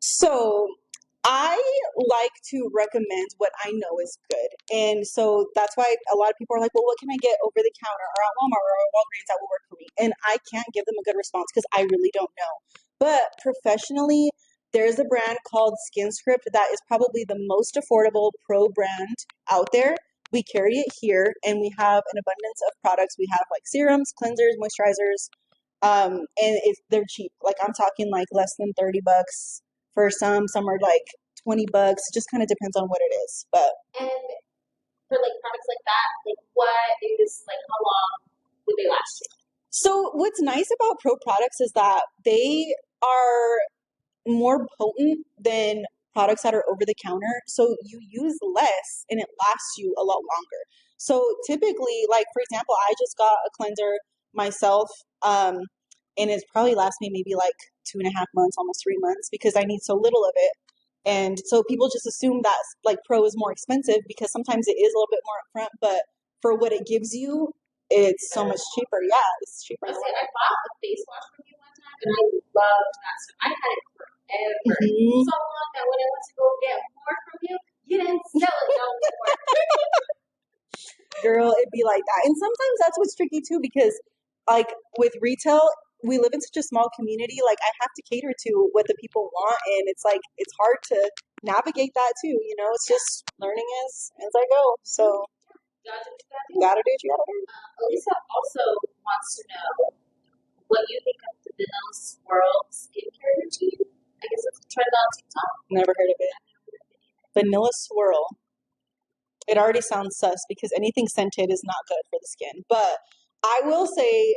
So I like to recommend what I know is good. And so that's why a lot of people are like, well, what can I get over the counter or at Walmart or at Walgreens that will work for me? And I can't give them a good response because I really don't know. But professionally, there's a brand called SkinScript that is probably the most affordable pro brand out there. We carry it here, and we have an abundance of products. We have like serums, cleansers, moisturizers, and they're cheap. Like, I'm talking like less than $30 for some are like $20. It just kind of depends on what it is. But And for like products like that, like what is like how long would they last you? so what's nice about pro products is that they are more potent than products that are over the counter. So you use less and it lasts you a lot longer. So typically, like for example, I just got a cleanser myself, and it's probably lasts me maybe like 2.5 months, almost 3 months, because I need so little of it. And so people just assume that like pro is more expensive because sometimes it is a little bit more upfront, but for what it gives you, it's so much cheaper. Yeah, it's cheaper. I bought a face wash from you one time and I loved that stuff. I had it forever. Mhm. So long that when I went to go get more from you, you didn't sell it no more. Girl, it'd be like that. And sometimes that's what's tricky too, because like with retail, we live in such a small community. Like I have to cater to what the people want, and it's like it's hard to navigate that too. You know, it's just learning as I go. So Gotta do what you gotta gotta do. do what you gotta do. Elisa also wants to know what you think of the Vanilla Swirl skincare routine. I guess it's a trend on TikTok. Never heard of it. Vanilla swirl. It already sounds sus because anything scented is not good for the skin. But I will say,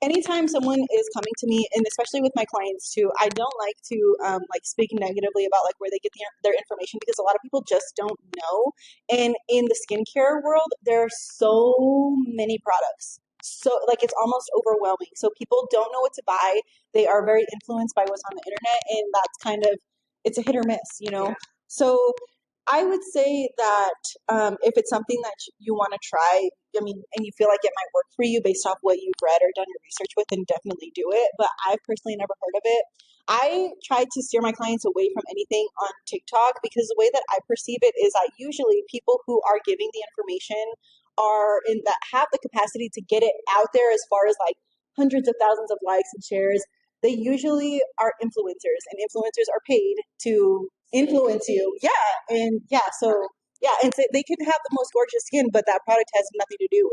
anytime someone is coming to me, and especially with my clients too, I don't like to like speak negatively about like where they get their information, because a lot of people just don't know. And in the skincare world, there are so many products. So like it's almost overwhelming. So people don't know what to buy. They are very influenced by what's on the internet, and that's kind of, it's a hit or miss, you know. Yeah. So I would say that if it's something that you want to try, I mean, and you feel like it might work for you based off what you've read or done your research with, then definitely do it. But I've personally never heard of it. I try to steer my clients away from anything on TikTok, because the way that I perceive it is that usually people who are giving the information are in that have the capacity to get it out there as far as like hundreds of thousands of likes and shares. They usually are influencers, and influencers are paid to influence you. Yeah. And yeah, so yeah, and so they could have the most gorgeous skin, but that product has nothing to do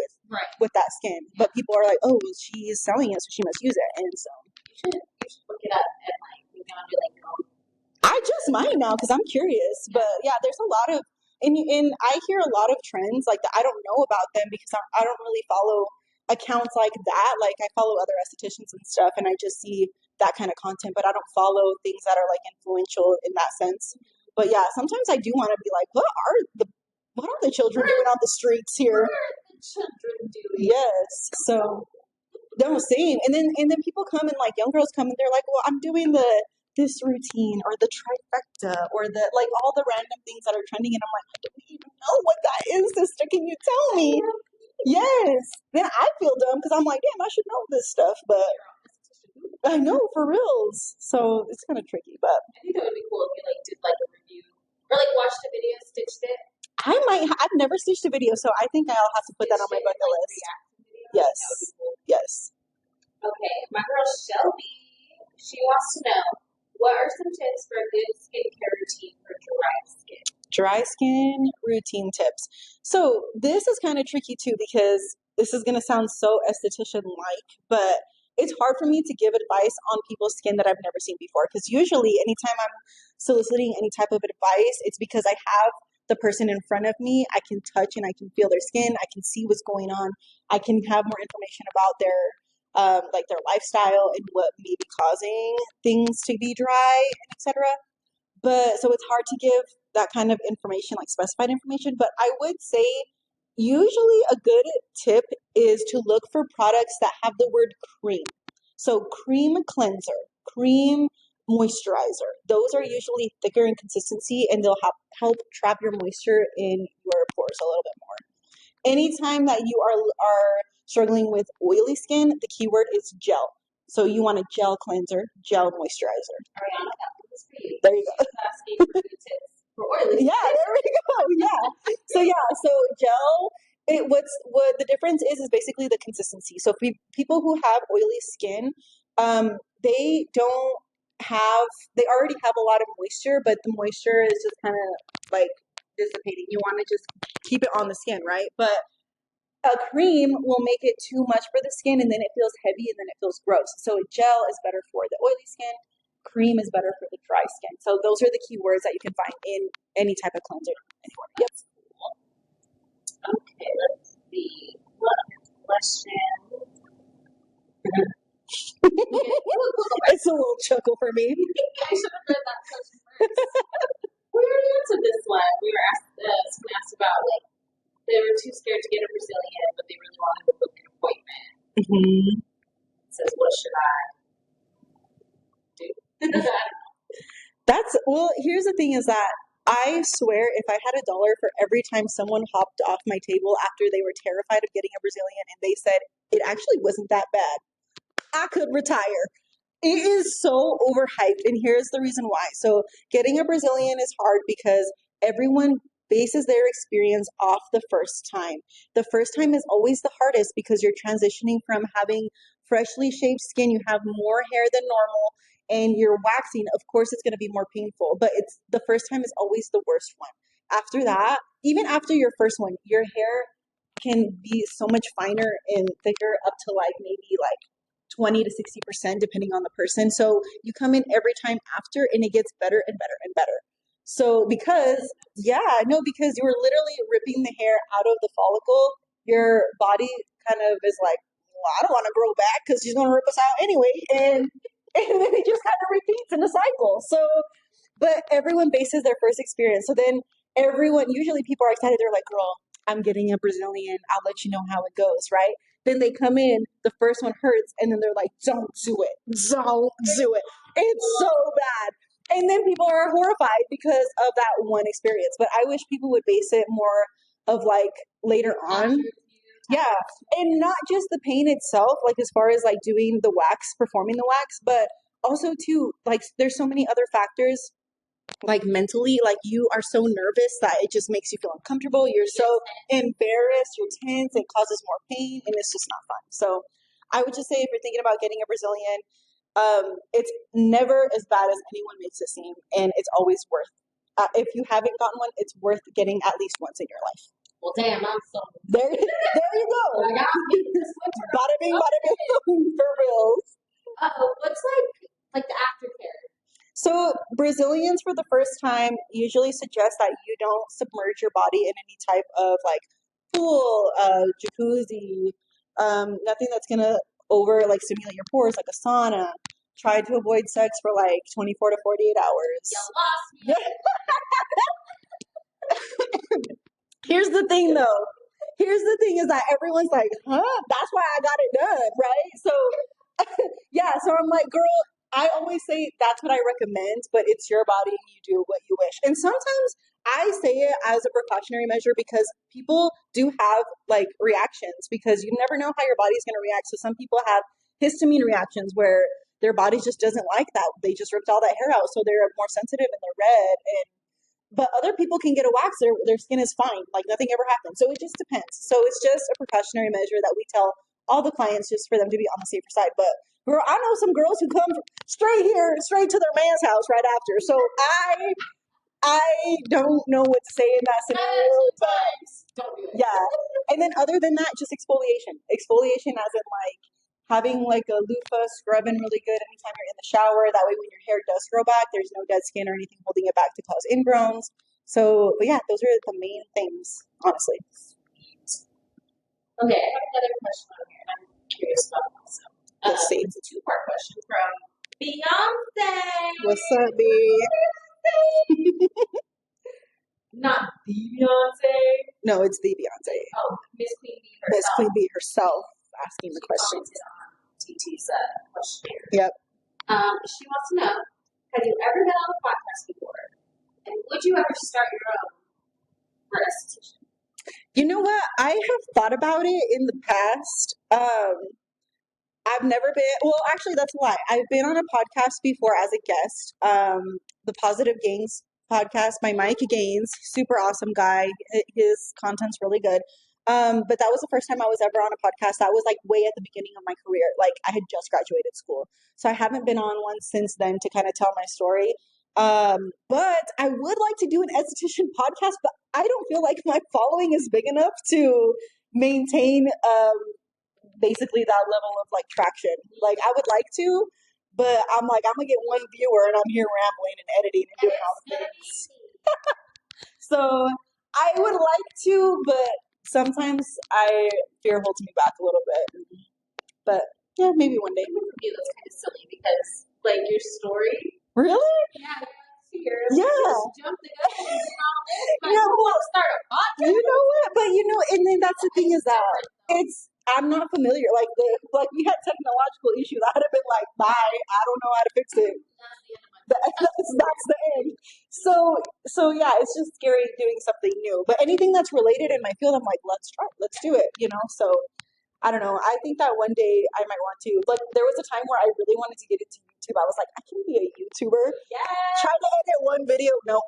with that skin. But people are like, oh, well, she's selling it, so she must use it. And so You should look it up and like maybe on your like own. I just might now because I'm curious. But yeah, there's a lot of, and I hear a lot of trends like that. I don't know about them because I don't really follow accounts like that. Like I follow other estheticians and stuff, and I just see that kind of content, but I don't follow things that are like influential in that sense. But yeah, sometimes I do want to be like, what are the children doing on the streets here? What are the children doing? Yes. So no, same. And then people come, and like young girls come, and they're like, well, I'm doing this routine or the trifecta or the like all the random things that are trending, and I'm like, I don't even know what that is, sister. Can you tell me? Yes. Then I feel dumb because I'm like, damn, I should know this stuff, but I know, for reals. So it's kind of tricky, but I think that would be cool if you like did like a review or like watched the video, stitched it. I've never stitched a video, so I think I'll have to put that on my bucket list. Yes. That would be cool. Yes. Okay, my girl Shelby, she wants to know what are some tips for a good skincare routine for dry skin? Dry skin routine tips. So this is kind of tricky too, because this is going to sound so esthetician-like, but it's hard for me to give advice on people's skin that I've never seen before. Because usually anytime I'm soliciting any type of advice, it's because I have the person in front of me. I can touch and I can feel their skin. I can see what's going on. I can have more information about their like their lifestyle and what may be causing things to be dry, etc. But so it's hard to give that kind of information, like specified information. But I would say usually a good tip is to look for products that have the word cream. So cream cleanser, cream moisturizer. Those are usually thicker in consistency, and they'll help trap your moisture in your pores a little bit more. Anytime that you are struggling with oily skin, the keyword is gel. So you want a gel cleanser, gel moisturizer. Ariana, that was for you. There you go. She's asking for good tips for oily skin. Yeah, there we go. Yeah. So gel. What the difference is basically the consistency. So people who have oily skin, they don't have, they already have a lot of moisture, but the moisture is just kind of like dissipating. You want to just keep it on the skin, right? But a cream will make it too much for the skin, and then it feels heavy, and then it feels gross. So a gel is better for the oily skin. cream is better for the dry skin. So those are the key words that you can find in any type of cleanser anywhere. Yep. Okay, let's see. What question? It's a little chuckle for me. I should have read that question first. We already answered this one. We were asked about like they were too scared to get a Brazilian, but they really wanted to book an appointment. Mm-hmm. It says, what should I do? Well, here's the thing is that I swear if I had $1 for every time someone hopped off my table after they were terrified of getting a Brazilian and they said it actually wasn't that bad, I could retire. It is so overhyped, and here's the reason why. So getting a Brazilian is hard because everyone bases their experience off the first time. The first time is always the hardest because you're transitioning from having freshly shaved skin, you have more hair than normal, and you're waxing. Of course, it's going to be more painful, but it's the first time is always the worst one. After that, even after your first one, your hair can be so much finer and thicker up to like maybe like 20 to 60% depending on the person. So you come in every time after and it gets better and better and better. So because you were literally ripping the hair out of the follicle, your body kind of is like, well, I don't want to grow back because she's going to rip us out anyway. And then it just kind of repeats in a cycle. So, but everyone bases their first experience. So then usually people are excited. They're like, girl, I'm getting a Brazilian. I'll let you know how it goes, right? Then they come in, the first one hurts, and then they're like, don't do it. Don't do it. It's so bad. And then people are horrified because of that one experience. But I wish people would base it more of like later on. Yeah. And not just the pain itself, like as far as like doing the wax, performing the wax, but also too, like there's so many other factors like mentally, like you are so nervous that it just makes you feel uncomfortable. You're so embarrassed, you're tense, it causes more pain, and it's just not fun. So I would just say if you're thinking about getting a Brazilian, it's never as bad as anyone makes it seem, and it's always worth. If you haven't gotten one, it's worth getting at least once in your life. Well, damn, I'm so there you go. Bada bing, bada bing, for real. What's like the aftercare? So Brazilians for the first time usually suggest that you don't submerge your body in any type of like pool, jacuzzi, nothing that's gonna stimulate your pores like a sauna. Try to avoid sex for like 24 to 48 hours. You lost me. Here's the thing though. Here's the thing is that everyone's like, huh? That's why I got it done, right? So yeah, so I'm like, girl, I always say that's what I recommend, but it's your body and you do what you wish. And sometimes I say it as a precautionary measure because people do have like reactions because you never know how your body's going to react. So some people have histamine reactions where their body just doesn't like that. They just ripped all that hair out. So they're more sensitive and they're red. But other people can get a wax, their skin is fine. Like nothing ever happens. So it just depends. So it's just a precautionary measure that we tell all the clients just for them to be on the safer side. But girl, I know some girls who come straight to their man's house right after. So I don't know what to say in that scenario. Don't do it. Yeah. And then other than that, just exfoliation. Exfoliation as in like having like a loofah, scrubbing really good anytime you're in the shower. That way when your hair does grow back, there's no dead skin or anything holding it back to cause ingrowns. So, but yeah, those are the main things, honestly. Okay, I have another question on here, and I'm curious about also. Let's see. It's a two-part question from Beyonce. What's up, B? Not the Beyonce. No, it's the Beyonce. Oh, Miss Queen Bee herself. Miss Queen Bee herself asking the question. On TT's questionnaire. Yep. She wants to know, have you ever been on a podcast before? And would you ever start your own for esthetician? You know what? I have thought about it in the past. I've never been, well, actually, that's a lie. I've been on a podcast before as a guest. The Positive Gains podcast by Mike Gaines, super awesome guy. His content's really good. But that was the first time I was ever on a podcast. That was like way at the beginning of my career. Like I had just graduated school. So I haven't been on one since then to kind of tell my story. But I would like to do an esthetician podcast, but I don't feel like my following is big enough to maintain basically that level of like traction. Like I would like to, But I'm like, I'm gonna get one viewer, and I'm here rambling and editing and doing all the things. So I would like to, but sometimes fear holds me back a little bit. But yeah, maybe one day. For you, that's kind of silly because, like, your story. Really? Yeah. Fear. Yeah. Just jump the gun and do all this. But Yeah, you want to start a podcast? You know what? But and then that's the thing is that I'm not familiar. Like we had technological issues. I'd have been like, bye. I don't know how to fix it. That's the end. So yeah, it's just scary doing something new. But anything that's related in my field, I'm like, let's try it. Let's do it. So I don't know. I think that one day I might want to. Like, there was a time where I really wanted to get into YouTube. I was like, I can be a YouTuber. Yeah. Tried to edit one video. Nope.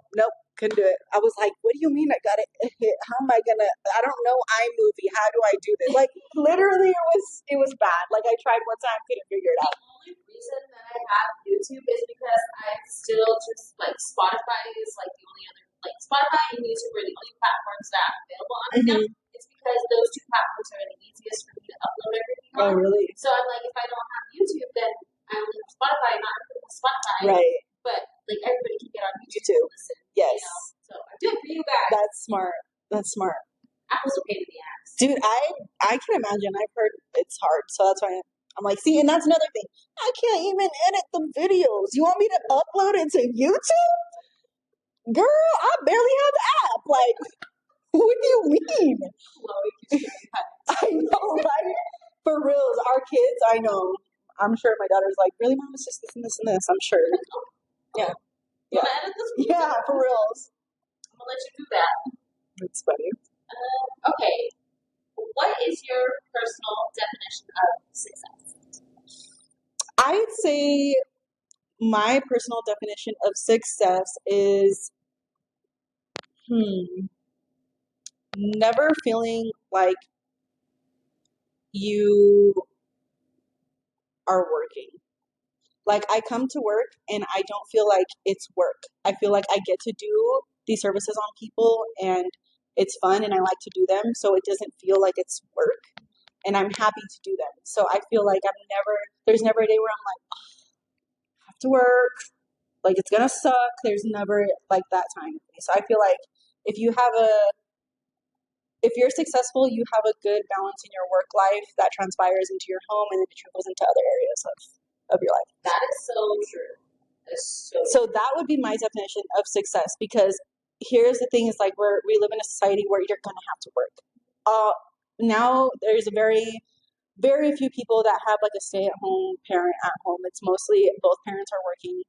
Couldn't do it. I was like, what do you mean I got it? How am I gonna? I don't know iMovie. How do I do this? Like, literally, it was bad. Like, I tried one time, couldn't figure it out. The only reason that I have YouTube is because I still just like Spotify is like the only other Spotify and YouTube are the only platforms that are available on right now. It's because those two platforms are the easiest for me to upload everything on. Oh, really? So I'm like, if I don't have YouTube, then I only have Spotify, not Spotify. Right. But like everybody can get on YouTube and listen. Yes. So I'm doing for you guys. That's smart. Apple's a pain in the ass. Dude, I can imagine. I've heard it's hard. So that's why I'm like, see, and that's another thing. I can't even edit the videos. You want me to upload it to YouTube? Girl, I barely have the app. Like, what do you mean? I know, right? For reals, our kids, I know. I'm sure my daughter's like, really, Mom, it's just this and this and this. I'm sure. Yeah. Yeah, for reals. I'm gonna let you do that. That's funny. Okay. What is your personal definition of success? I'd say my personal definition of success is never feeling like you are working. Like, I come to work and I don't feel like it's work. I feel like I get to do these services on people and it's fun and I like to do them, so it doesn't feel like it's work and I'm happy to do them. So I feel like there's never a day where I'm like, oh, I have to work, like it's gonna suck. There's never like that time with me. So I feel like if you're successful, you have a good balance in your work life that transpires into your home and then it trickles into other areas of your life. That is so true. So that would be my definition of success, because here's the thing is like we live in a society where you're going to have to work. Now there's very, very few people that have like a stay-at-home parent at home. It's mostly both parents are working.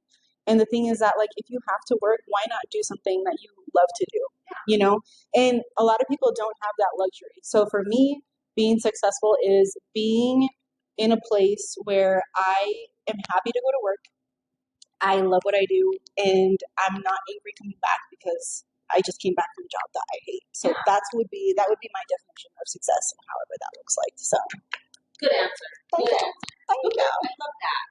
And the thing is that like if you have to work, why not do something that you love to do? And a lot of people don't have that luxury. So for me, being successful is being in a place where I am happy to go to work. I love what I do, and I'm not angry coming back because I just came back from a job that I hate. So that would be my definition of success, and however that looks like. So good answer. Thank you. I love that.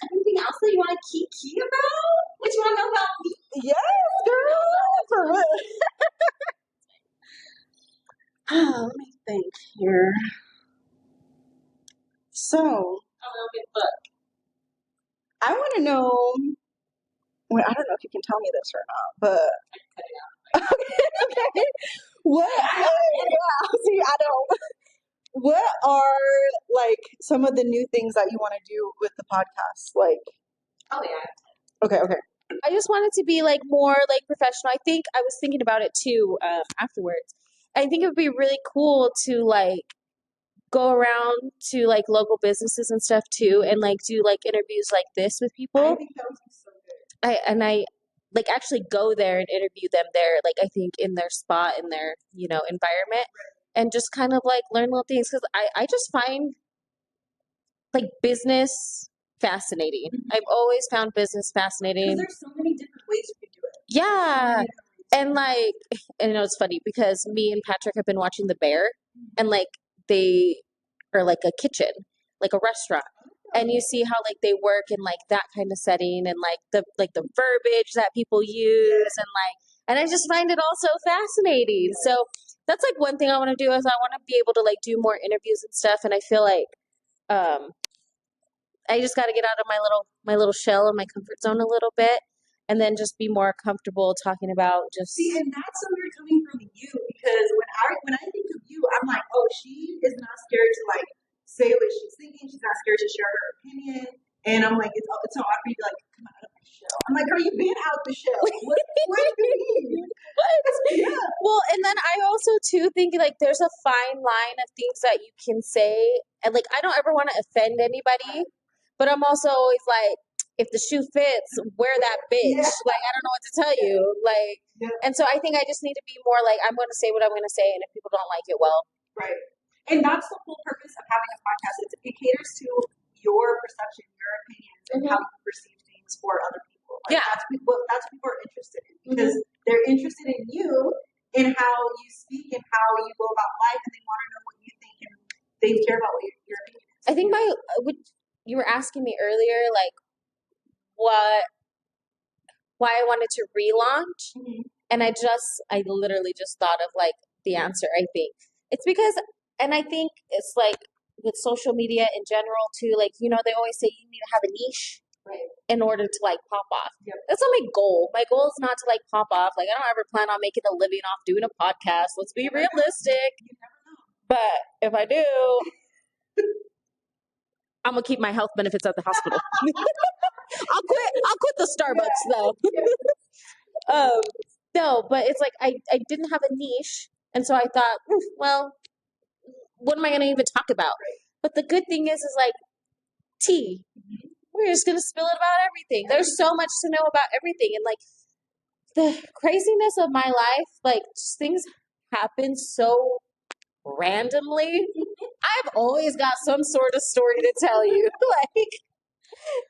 Anything else that you want to key about? What you want to know about me? Yes, girl. For real. Let me think here. So, I want to know. Well, I don't know if you can tell me this or not, but okay. What? See, I don't. What are like some of the new things that you want to do with the podcast? Like, oh yeah. Okay. I just want it to be like more like professional. I think I was thinking about it too afterwards. I think it would be really cool to like go around to like local businesses and stuff too, and like do like interviews like this with people. I think that would be so good. I like actually go there and interview them there, like I think in their spot, in their environment, and just kind of like learn little things, because I just find like business fascinating. I've always found business fascinating. Because there's so many different ways you can do it. Yeah. And it's funny because me and Patrick have been watching The Bear, and like they are like a kitchen, like a restaurant. And you see how like they work in like that kind of setting, and like the verbiage that people use, and I just find it all so fascinating. So that's like one thing I want to do is I want to be able to like do more interviews and stuff. And I feel like I just got to get out of my little shell and my comfort zone a little bit, and then just be more comfortable talking about just. See, and that's so weird coming from you, because when I think of you, I'm like, oh, she is not scared to like say what she's thinking. She's not scared to share her opinion, and I'm like, it's so hard for you to like come out of my shell. I'm like, girl, you've been out the shell. What do you mean? What? Yeah. Well, and then I also too think like there's a fine line of things that you can say, and like I don't ever want to offend anybody, but I'm also always like, if the shoe fits, wear that bitch. Yeah. Like I don't know what to tell you. Like, and so I think I just need to be more like, I'm going to say what I'm going to say, and if people don't like it, well, right. And that's the whole purpose of having a podcast. It caters to your perception, your opinions, and how you perceive things for other people. Like, that's what people are interested in, because they're interested in you, in how you speak and how you go about life, and they want to know what you think, and they care about what your opinion is. I think you were asking me earlier, like why I wanted to relaunch, and I literally just thought of like the answer. I think it's because, and I think it's like with social media in general too, like, you know, they always say you need to have a niche in order to like pop off. That's not my goal. My goal is not to like pop off. Like I don't ever plan on making a living off doing a podcast. Let's be realistic. But if I do, I'm gonna keep my health benefits at the hospital. I'll quit the Starbucks though. No, but it's like I didn't have a niche, and so I thought, well, what am I gonna even talk about? But the good thing is like tea. We're just gonna spill it about everything. There's so much to know about everything, and like the craziness of my life, like just things happen so randomly. I've always got some sort of story to tell you, like.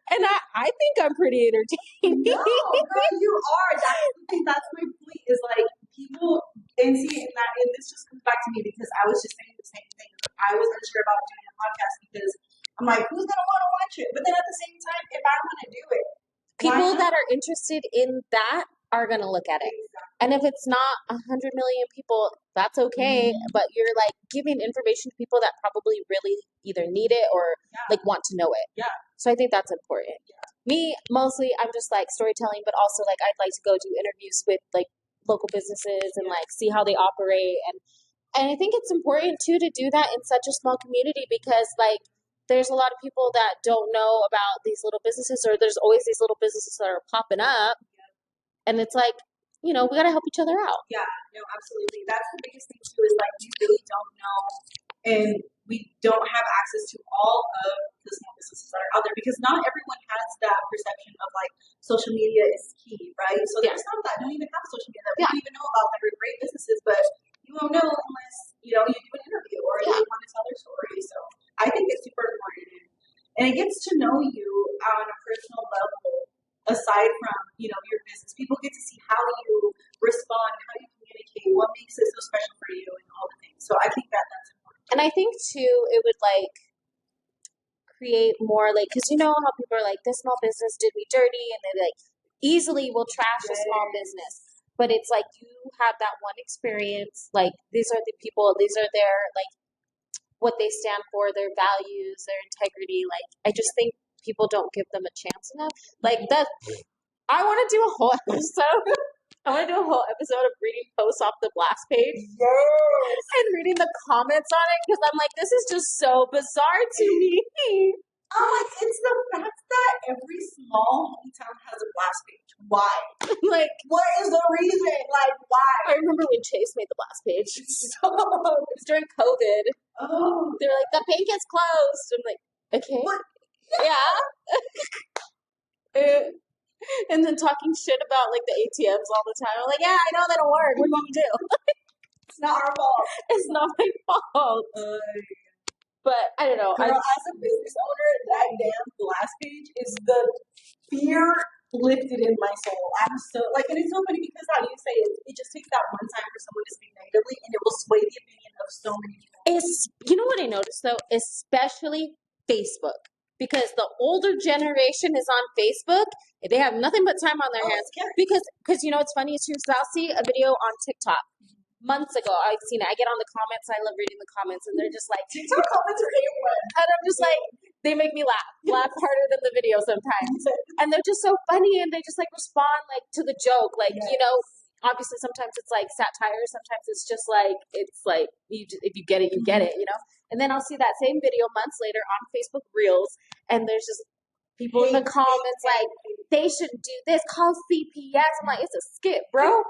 And I think I'm pretty entertaining. No, girl, you are. That's my point. Is like people and this just comes back to me, because I was just saying the same thing. I was unsure about doing a podcast because I'm like, who's gonna want to watch it? But then at the same time, if I want to do it, people that are interested in that are gonna look at it. Exactly. And if it's not 100 million people, that's okay. But you're like giving information to people that probably really either need it or like want to know it. Yeah. So I think that's important. Yeah. Me, mostly, I'm just like storytelling, but also like I'd like to go do interviews with like local businesses and like see how they operate. And I think it's important too to do that in such a small community, because like there's a lot of people that don't know about these little businesses, or there's always these little businesses that are popping up. And it's like, you know, we got to help each other out. Yeah, no, absolutely. That's the biggest thing too, is like we really don't know, and we don't have access to all of the small businesses that are out there, because not everyone has that perception of like social media is key, right? So there's some that don't even have social media, that we don't even know about, that are great businesses, but you won't know unless, you know, you do an interview or you want to tell their story. So I think it's super important, and it gets to know you on a personal level. Aside from, you know, your business, people get to see how you respond, how you communicate, what makes it so special for you, and all the things. So I think that's important. And I think too, it would like create more like, because you know how people are like, this small business did me dirty, and they like easily will trash a small business. But it's like you have that one experience. Like these are the people, these are their like what they stand for, their values, their integrity. Like I just think people don't give them a chance enough. Like that, I want to do a whole episode. I want to do a whole episode of reading posts off the blast page. Yes. And reading the comments on it, because I'm like, this is just so bizarre to me. It's the fact that every small hometown has a blast page. Why? Like, what is the reason? Like, why? I remember when Chase made the blast page. It was during COVID. Oh. They were like, the page is closed. I'm like, okay. What? Yeah. And then talking shit about like the ATMs all the time. I'm like, yeah, I know they don't work. What do you want me to do? It's not our fault. It's not my fault. But I don't know. Girl, as a business owner, that damn blast page is the fear lifted in my soul. I'm so like, and it's so funny because how you say it just takes that one time for someone to speak negatively, and it will sway the opinion of so many people. You know what I noticed though, especially Facebook. Because the older generation is on Facebook, they have nothing but time on their hands. Yeah. Because you know what's funny too, so I'll see a video on TikTok. months ago. I've seen it. I get on the comments. I love reading the comments, and they're just like, TikTok comments are A1. and I'm just like, they make me laugh harder than the video sometimes, and they're just so funny, and they just like respond like to the joke, like you know. Obviously, sometimes it's like satire. Sometimes it's just like if you get it, you get it, you know. And then I'll see that same video months later on Facebook Reels, and there's just people in the comments like they shouldn't do this. Call CPS. I'm like, it's a skit, bro.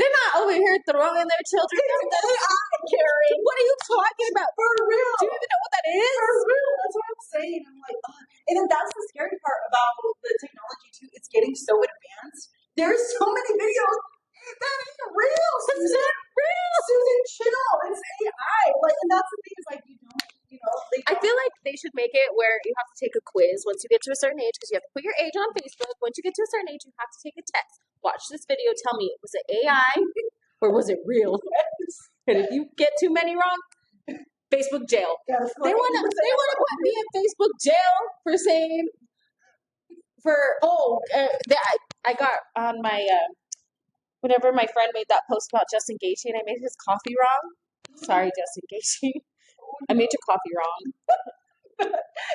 They're not over here throwing their children down the Karen. What are you talking about? For real. Do you even know what that is? For real. That's what I'm saying. I'm like, ugh. And then that's the scary part about the technology too. It's getting so advanced. There's so many videos. That ain't real. It's not real. Susan, chill. It's AI. Like, and that's the thing is like, you don't, you know. I feel like they should make it where you have to take a quiz once you get to a certain age, because you have to put your age on Facebook. Once you get to a certain age, you have to take a test. Watch this video. Tell me, was it AI or was it real? And if you get too many wrong, Facebook jail. They want to put me in Facebook jail for saying I got on my whenever my friend made that post about Justin Gaethje and I made his coffee wrong. Sorry, Justin Gaethje. I made your coffee wrong.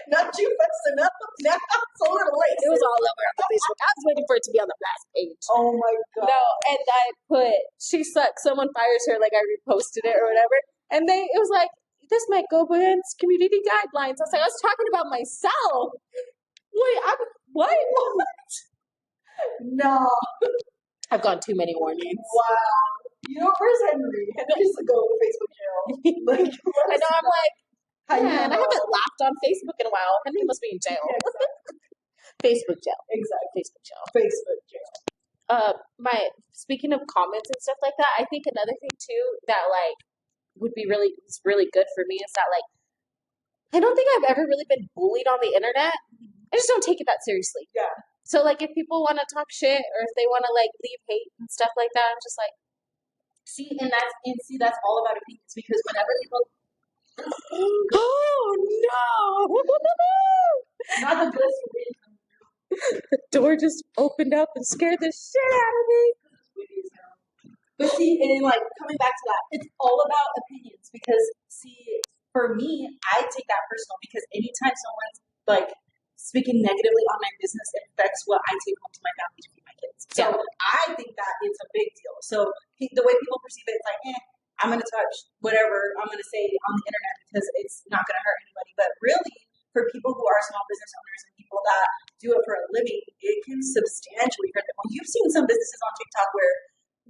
Not you messing up. Now it's a little late. It was all over on the Facebook. I was waiting for it to be on the last page. Oh my god. No, and I put she sucks, someone fires her, like I reposted it or whatever. And it was like, this might go against community guidelines. I was like, I was talking about myself. Wait, what? No. I've gotten too many warnings. Wow. You know, where's Henry? Henry used to go to Facebook jail. Like, I know, I'm like, man, I know. haven't laughed on Facebook in a while. Henry must be in jail. Facebook jail. Exactly. Facebook jail. Facebook jail. Speaking of comments and stuff like that, I think another thing too that like would be really good for me is that like I don't think I've ever really been bullied on the internet. I just don't take it that seriously. Yeah. So like if people want to talk shit or if they want to like leave hate and stuff like that, I'm just like, that's all about opinions because whenever people oh no, not the best the door just opened up and scared the shit out of me. But see, and like coming back to that, it's all about opinions because see, for me, I take that personal because anytime someone's like speaking negatively on my business, it affects what I take home to my family to feed my kids. So I think that it's a big deal. So the way people perceive it, it's like, I'm going to touch whatever I'm going to say on the internet because it's not going to hurt anybody. But really, for people who are small business owners and people that do it for a living, it can substantially hurt them. Well, you've seen some businesses on TikTok where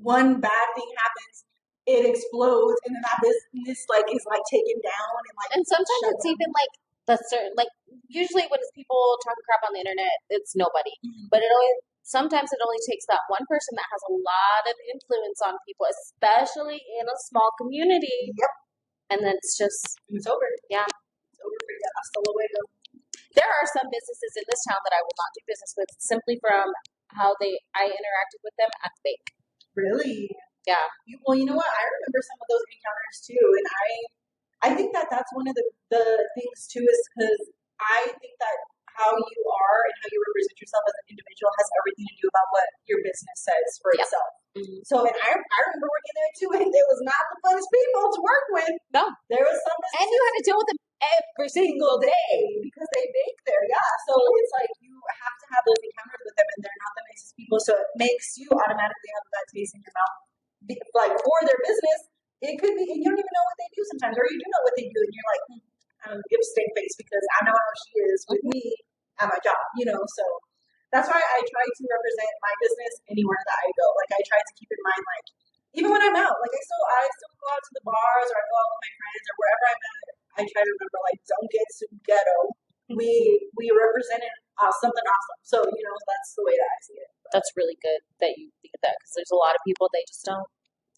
one bad thing happens, it explodes, and then that business like is like taken down and like. And sometimes it's even like the certain like usually when it's people talking crap on the internet, it's nobody. Mm-hmm. But sometimes it only takes that one person that has a lot of influence on people, especially in a small community. Yep. And then it's over. Yeah. It's over for you. Hasta luego. There are some businesses in this town that I will not do business with simply from how I interacted with them at the bank. Really? Yeah. Well, you know what? I remember some of those encounters too, and I think that that's one of the things too is because I think that how you are and how you represent yourself as an individual has everything to do about what your business says for itself. Mm-hmm. So, and I remember working there too, and it was not the funnest people to work with. No. There was some and you had to deal with them every single day because they bake there. Yeah. So it's like you have to have those encounters with them, and they're not the nicest people. So it makes you automatically have a bad taste in your mouth, like for their business. It could be, and you don't even know what they do sometimes, or you do know what they do, and you're like, I don't give a stink face because I know how she is with me at my job, you know. So that's why I try to represent my business anywhere that I go. Like I try to keep in mind, like even when I'm out, like I still go out to the bars or I go out with my friends or wherever I'm at. I try to remember, like, don't get too ghetto. We represented something awesome. So you know that's the way that I see it. But that's really good that you think of that because there's a lot of people they just don't.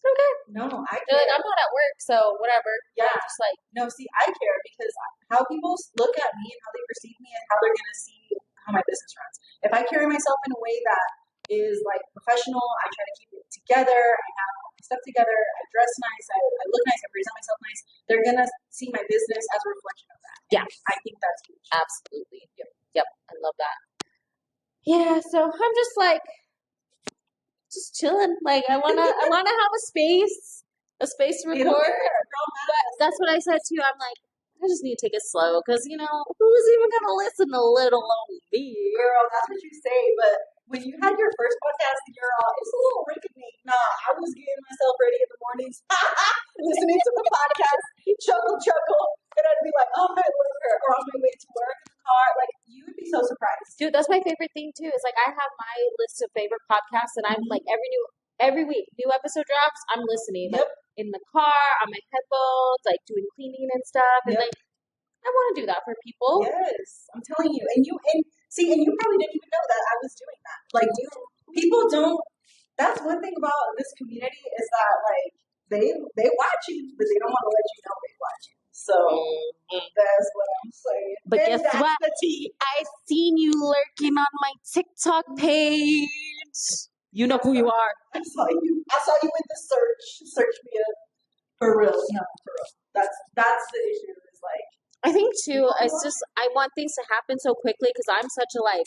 Okay. No, I care. They're like, I'm not at work, so whatever. Yeah. I'm just like, no, see, I care because how people look at me and how they perceive me and how they're going to see how my business runs. If I carry myself in a way that is like professional, I try to keep it together, I have all my stuff together, I dress nice, I look nice, I present myself nice, they're going to see my business as a reflection of that. Yeah. And I think that's huge. Absolutely. Yep. I love that. Yeah, so I'm just like, just chilling. Like I wanna have a space a space to It'll record. get there. Girl, But that's what I said too. I'm like, I just need to take it slow because, you know, who's even going to listen to little old me? girl, that's what you say. But when you had your first podcast, you're all, it's a little rinky-dink. Nah, I was getting myself ready in the mornings, listening to the podcast, chuckle, and I'd be like, oh, I love her. Or on my way to work in the car. Like, you would be so surprised. Dude, that's my favorite thing too. Is like I have my list of favorite podcasts, and I'm like every week new episode drops. I'm listening like in the car on my headphones, like doing cleaning and stuff, and like I want to do that for people. Yes, I'm telling you, and you probably didn't even know that I was doing that. Like, people don't. That's one thing about this community is that like they watch you, but they don't want to let you know they watch you. So that's what I'm saying. But and guess that's what? The tea. I've seen you lurking on my TikTok page. You know who you are. I saw you with the search me up for real. No, for real. That's the issue. Is like I think too. It's just I want things to happen so quickly because I'm such a like.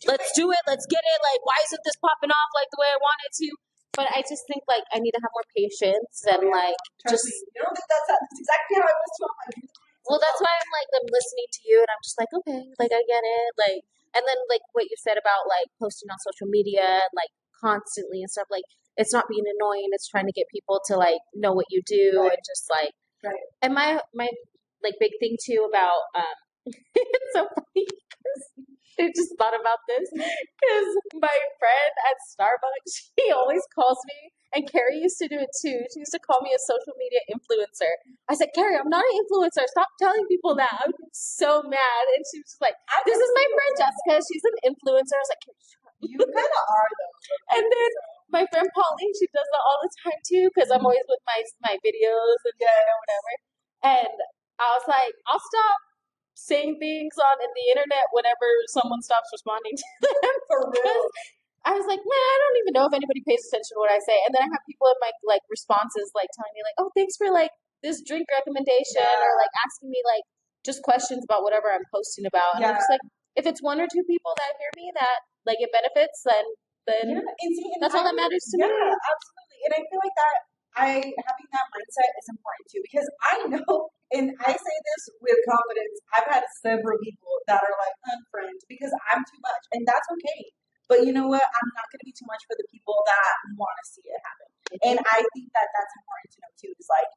Let's do it. Let's get it. Like, why isn't this popping off like the way I want it to? But I just think like I need to have more patience and like trust me. You don't think that's exactly how I was too. Well, that's why I'm listening to you and I'm just like, okay, like I get it. Like, and then like what you said about like posting on social media, like constantly and stuff, like it's not being annoying. It's trying to get people to like know what you do and just like, and my like big thing too about, it's so funny because I just thought about this because my friend at Starbucks, she always calls me, and Carrie used to do it too. She used to call me a social media influencer. I said, Carrie, I'm not an influencer. Stop telling people that. I'm so mad. And she was like, this is my friend Jessica. She's an influencer. I was like, you kind of are though. And then my friend Pauline, she does that all the time too because I'm always with my videos and whatever. And I was like, I'll stop saying things in the internet whenever someone stops responding to them. For real. I was like, man, I don't even know if anybody pays attention to what I say. And then I have people in my like responses like telling me like, oh, thanks for like this drink recommendation or like asking me like just questions about whatever I'm posting about. And I'm just like, if it's one or two people that hear me that like it benefits, then and that's all that matters to me. Yeah, absolutely. And I feel like that having that mindset is important too because I know, and I say this with confidence, I've had several people that are like unfriend because I'm too much, and that's okay. But you know what? I'm not going to be too much for the people that want to see it happen. And I think that that's important to know too. Is like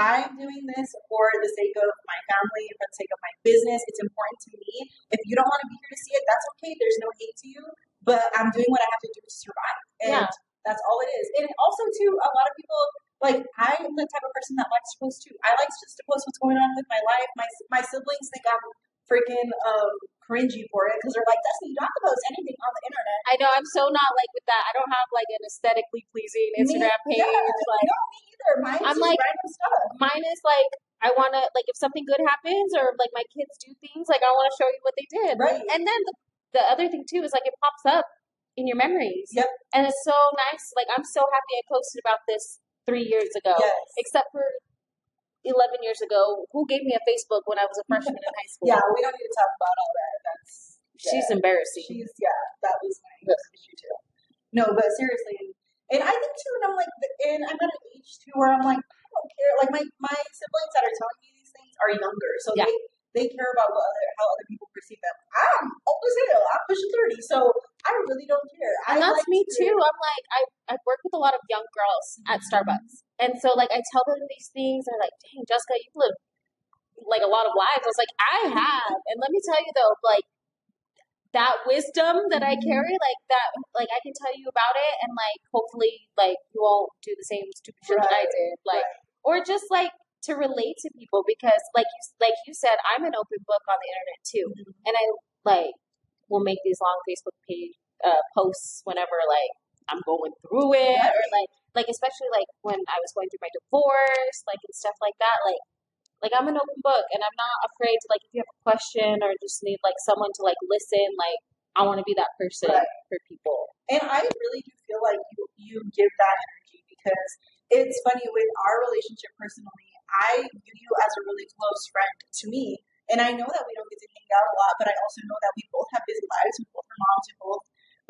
I'm doing this for the sake of my family, for the sake of my business. It's important to me. If you don't want to be here to see it, that's okay. There's no hate to you. But I'm doing what I have to do to survive. And that's all it is. And also too, a lot of people, like I'm the type of person that likes to post too. I like just to post what's going on with my life. My siblings think I'm freaking cringy for it because they're like, Destiny, you don't have to post anything on the internet. I know, I'm so not like with that. I don't have like an aesthetically pleasing Instagram page. Like, no, me either. Mine's just random stuff. Mine is like, I want to, like, if something good happens or like my kids do things, like I want to show you what they did. Right. And then the other thing too is like it pops up in your memories. Yep. And it's so nice. Like I'm so happy I posted about this 3 years ago. Yes. Except for 11 years ago, who gave me a Facebook when I was a freshman in high school? Yeah, we don't need to talk about all that. She's embarrassing. That was my issue too. No, but seriously, and I think too, and I'm like, and I'm at an age too where I'm like, I don't care. Like my siblings that are telling me these things are younger, so they care about how other people perceive them. I'm old as hell. I'm pushing 30, so I really don't care. And that's me too. I'm like, I've worked with a lot of young girls at Starbucks, and so like I tell them these things, and they're like, dang, Jessica, you live like a lot of lives. I was like, I have, and let me tell you though, like that wisdom that I carry, like that, like I can tell you about it, and like hopefully, like you won't do the same stupid shit that I did, like, or just like to relate to people because, like you said, I'm an open book on the internet too, and I like will make these long Facebook page posts whenever like I'm going through it, or like especially like when I was going through my divorce, like and stuff like that, like I'm an open book and I'm not afraid to like if you have a question or just need like someone to like listen, like I want to be that person for people. And I really do feel like you give that energy because it's funny with our relationship personally, I view you as a really close friend to me. And I know that we don't get to hang out a lot, but I also know that we both have busy lives, we both are moms,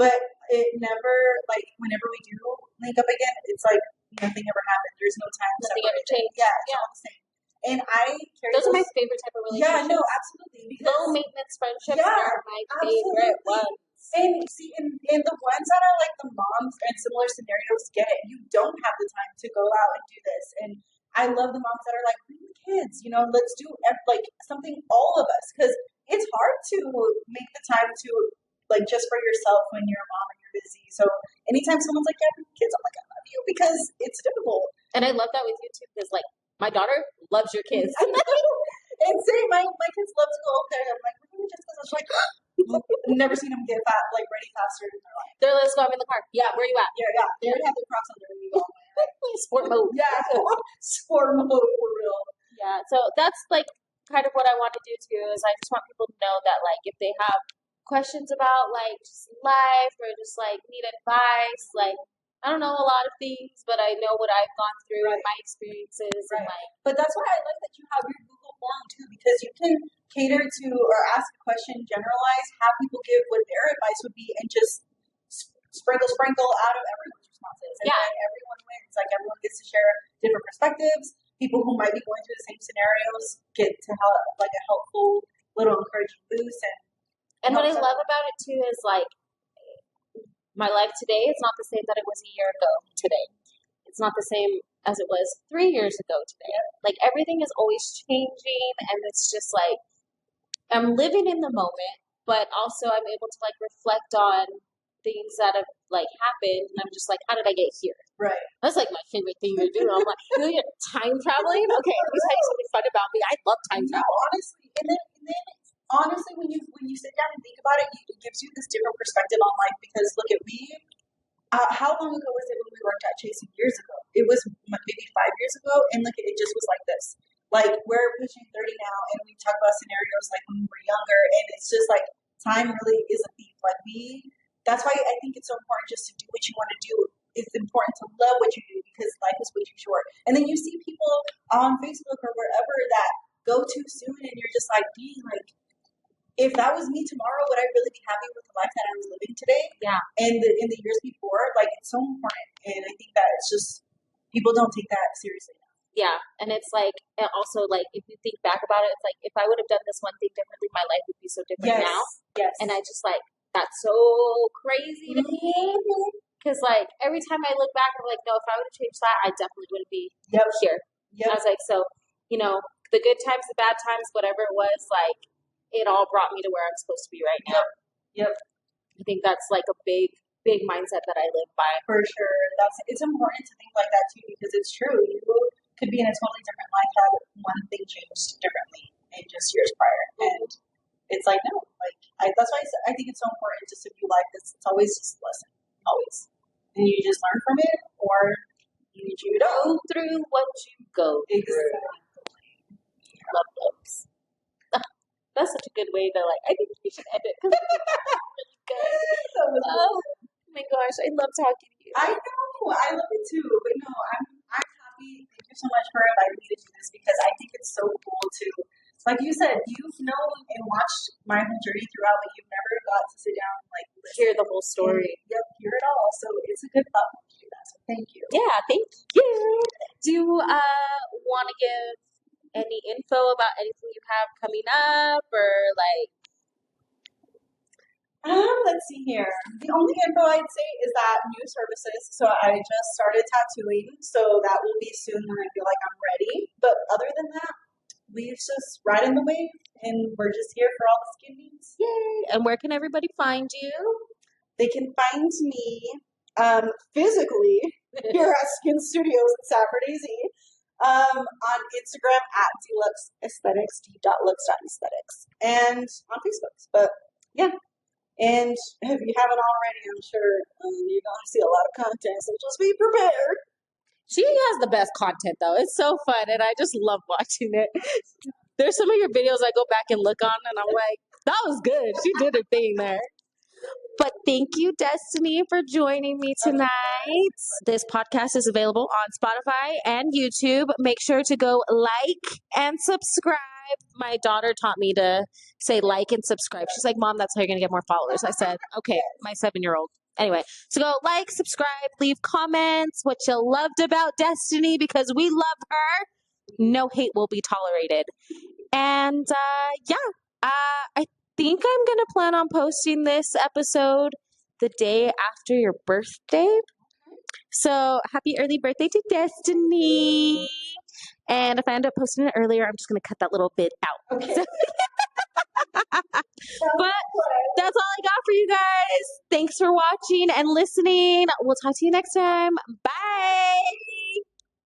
but it never, like whenever we do link up again, it's like nothing ever happened. There's no time Nothing ever separated. changed. Yeah, it's all the same. And I carry Those are my favorite type of relationships. Yeah, no, absolutely. Because, low maintenance friendships are my favorite ones. And see, and the ones that are like the moms and similar scenarios get it. You don't have the time to go out and do this. And I love the moms that are like, bring the kids, let's do like something, all of us, because it's hard to make the time to like just for yourself when you're a mom and you're busy. So anytime someone's like, yeah, bring the kids, I'm like, I love you, because it's difficult. And I love that with you too, because like my daughter loves your kids. And say my kids love to go up there. I'm like, just because I was like, I've never seen them get ready faster in their life. They're let's go. I'm in the car. Yeah, where are you at? Yeah. They already have their Crocs on there when we go. Sport mode. Yeah, sport mode for real. Yeah, so that's like kind of what I want to do too. Is I just want people to know that like if they have questions about like just life or just like need advice, like I don't know a lot of things, but I know what I've gone through and my experiences and like. But that's why I like that you have your Google form too, because you can cater to or ask a question, generalize, have people give what their advice would be, and just sprinkle out of everyone's responses. And then everyone wins. Like everyone gets to share different perspectives. People who might be going through the same scenarios get to have like a helpful little encouraging boost. And what I love about it too is like my life today is not the same that it was a year ago today. It's not the same as it was 3 years ago today. Like everything is always changing, and it's just like I'm living in the moment, but also I'm able to like reflect on things that have like happened, and I'm just like, how did I get here? Right. That's like my favorite thing to do. I'm like, you're time traveling? Okay, let me tell you something fun about me. I love time travel. Honestly, and then honestly, when you sit down and think about it, it gives you this different perspective on life. Because look at me. How long ago was it when we worked at Chasing years ago? It was maybe 5 years ago, and look, it just was like this. Like we're pushing 30 now, and we talk about scenarios like when we were younger, and it's just like time really is a thief. Like that's why I think it's so important just to do what you want to do. It's important to love what you do, because life is way too short. And then you see people on Facebook or wherever that go too soon, and you're just like, dang, like if that was me tomorrow, would I really be happy with the life that I was living today? Yeah. And in the years before, like it's so important. And I think that it's just people don't take that seriously enough. Yeah, and it's like, and also like if you think back about it, it's like if I would have done this one thing differently, my life would be so different now. Yes. And I just like that's so crazy to me, because like every time I look back, I'm like, no, if I would have changed that, I definitely wouldn't be here. I was like, so the good times, the bad times, whatever it was, like it all brought me to where I'm supposed to be right now. Yep. I think that's like a big mindset that I live by. For sure. It's important to think like that too, because it's true. You could be in a totally different life had one thing changed differently in just years prior. And it's like, no, like that's why I think it's so important just to view life. It's always just a lesson. Always. And you just learn from it, or you go through what you go through. Exactly. Love those. That's such a good way to like. I think we should end it because it's really good. Oh my gosh, I love talking to you. I know, I love it too. But no, I'm happy. Thank you so much for inviting me to do this, because I think it's so cool to, like you said, you've known and watched my whole journey throughout, but you've never got to sit down and like hear the whole story. Hear it all. So it's a good platform to do that. So thank you. Yeah, thank you. Do you want to give any info about anything you have coming up, or like? Let's see here. The only info I'd say is that new services. So I just started tattooing, so that will be soon when I feel like I'm ready. But other than that, we're just riding the wave, and we're just here for all the skin needs. Yay! And where can everybody find you? They can find me physically here at Skin Studios in San Bernardino. On Instagram at @deluxeaesthetics, d.lux.aesthetics, and on Facebook. But yeah, and if you haven't already, I'm sure you're going to see a lot of content, so just be prepared. She has the best content though. It's so fun, and I just love watching it. There's some of your videos I go back and look on, and I'm like, that was good. She did her thing there. But thank you, Destini, for joining me tonight. This podcast is available on Spotify and YouTube. Make sure to go like and subscribe. My daughter taught me to say like and subscribe. She's like, Mom, that's how you're going to get more followers. I said, okay, my 7-year-old. Anyway, so go like, subscribe, leave comments, what you loved about Destini, because we love her. No hate will be tolerated. And I think I'm going to plan on posting this episode the day after your birthday. So happy early birthday to Destini. And if I end up posting it earlier, I'm just going to cut that little bit out. Okay. So, but that's all I got for you guys. Thanks for watching and listening. We'll talk to you next time. Bye.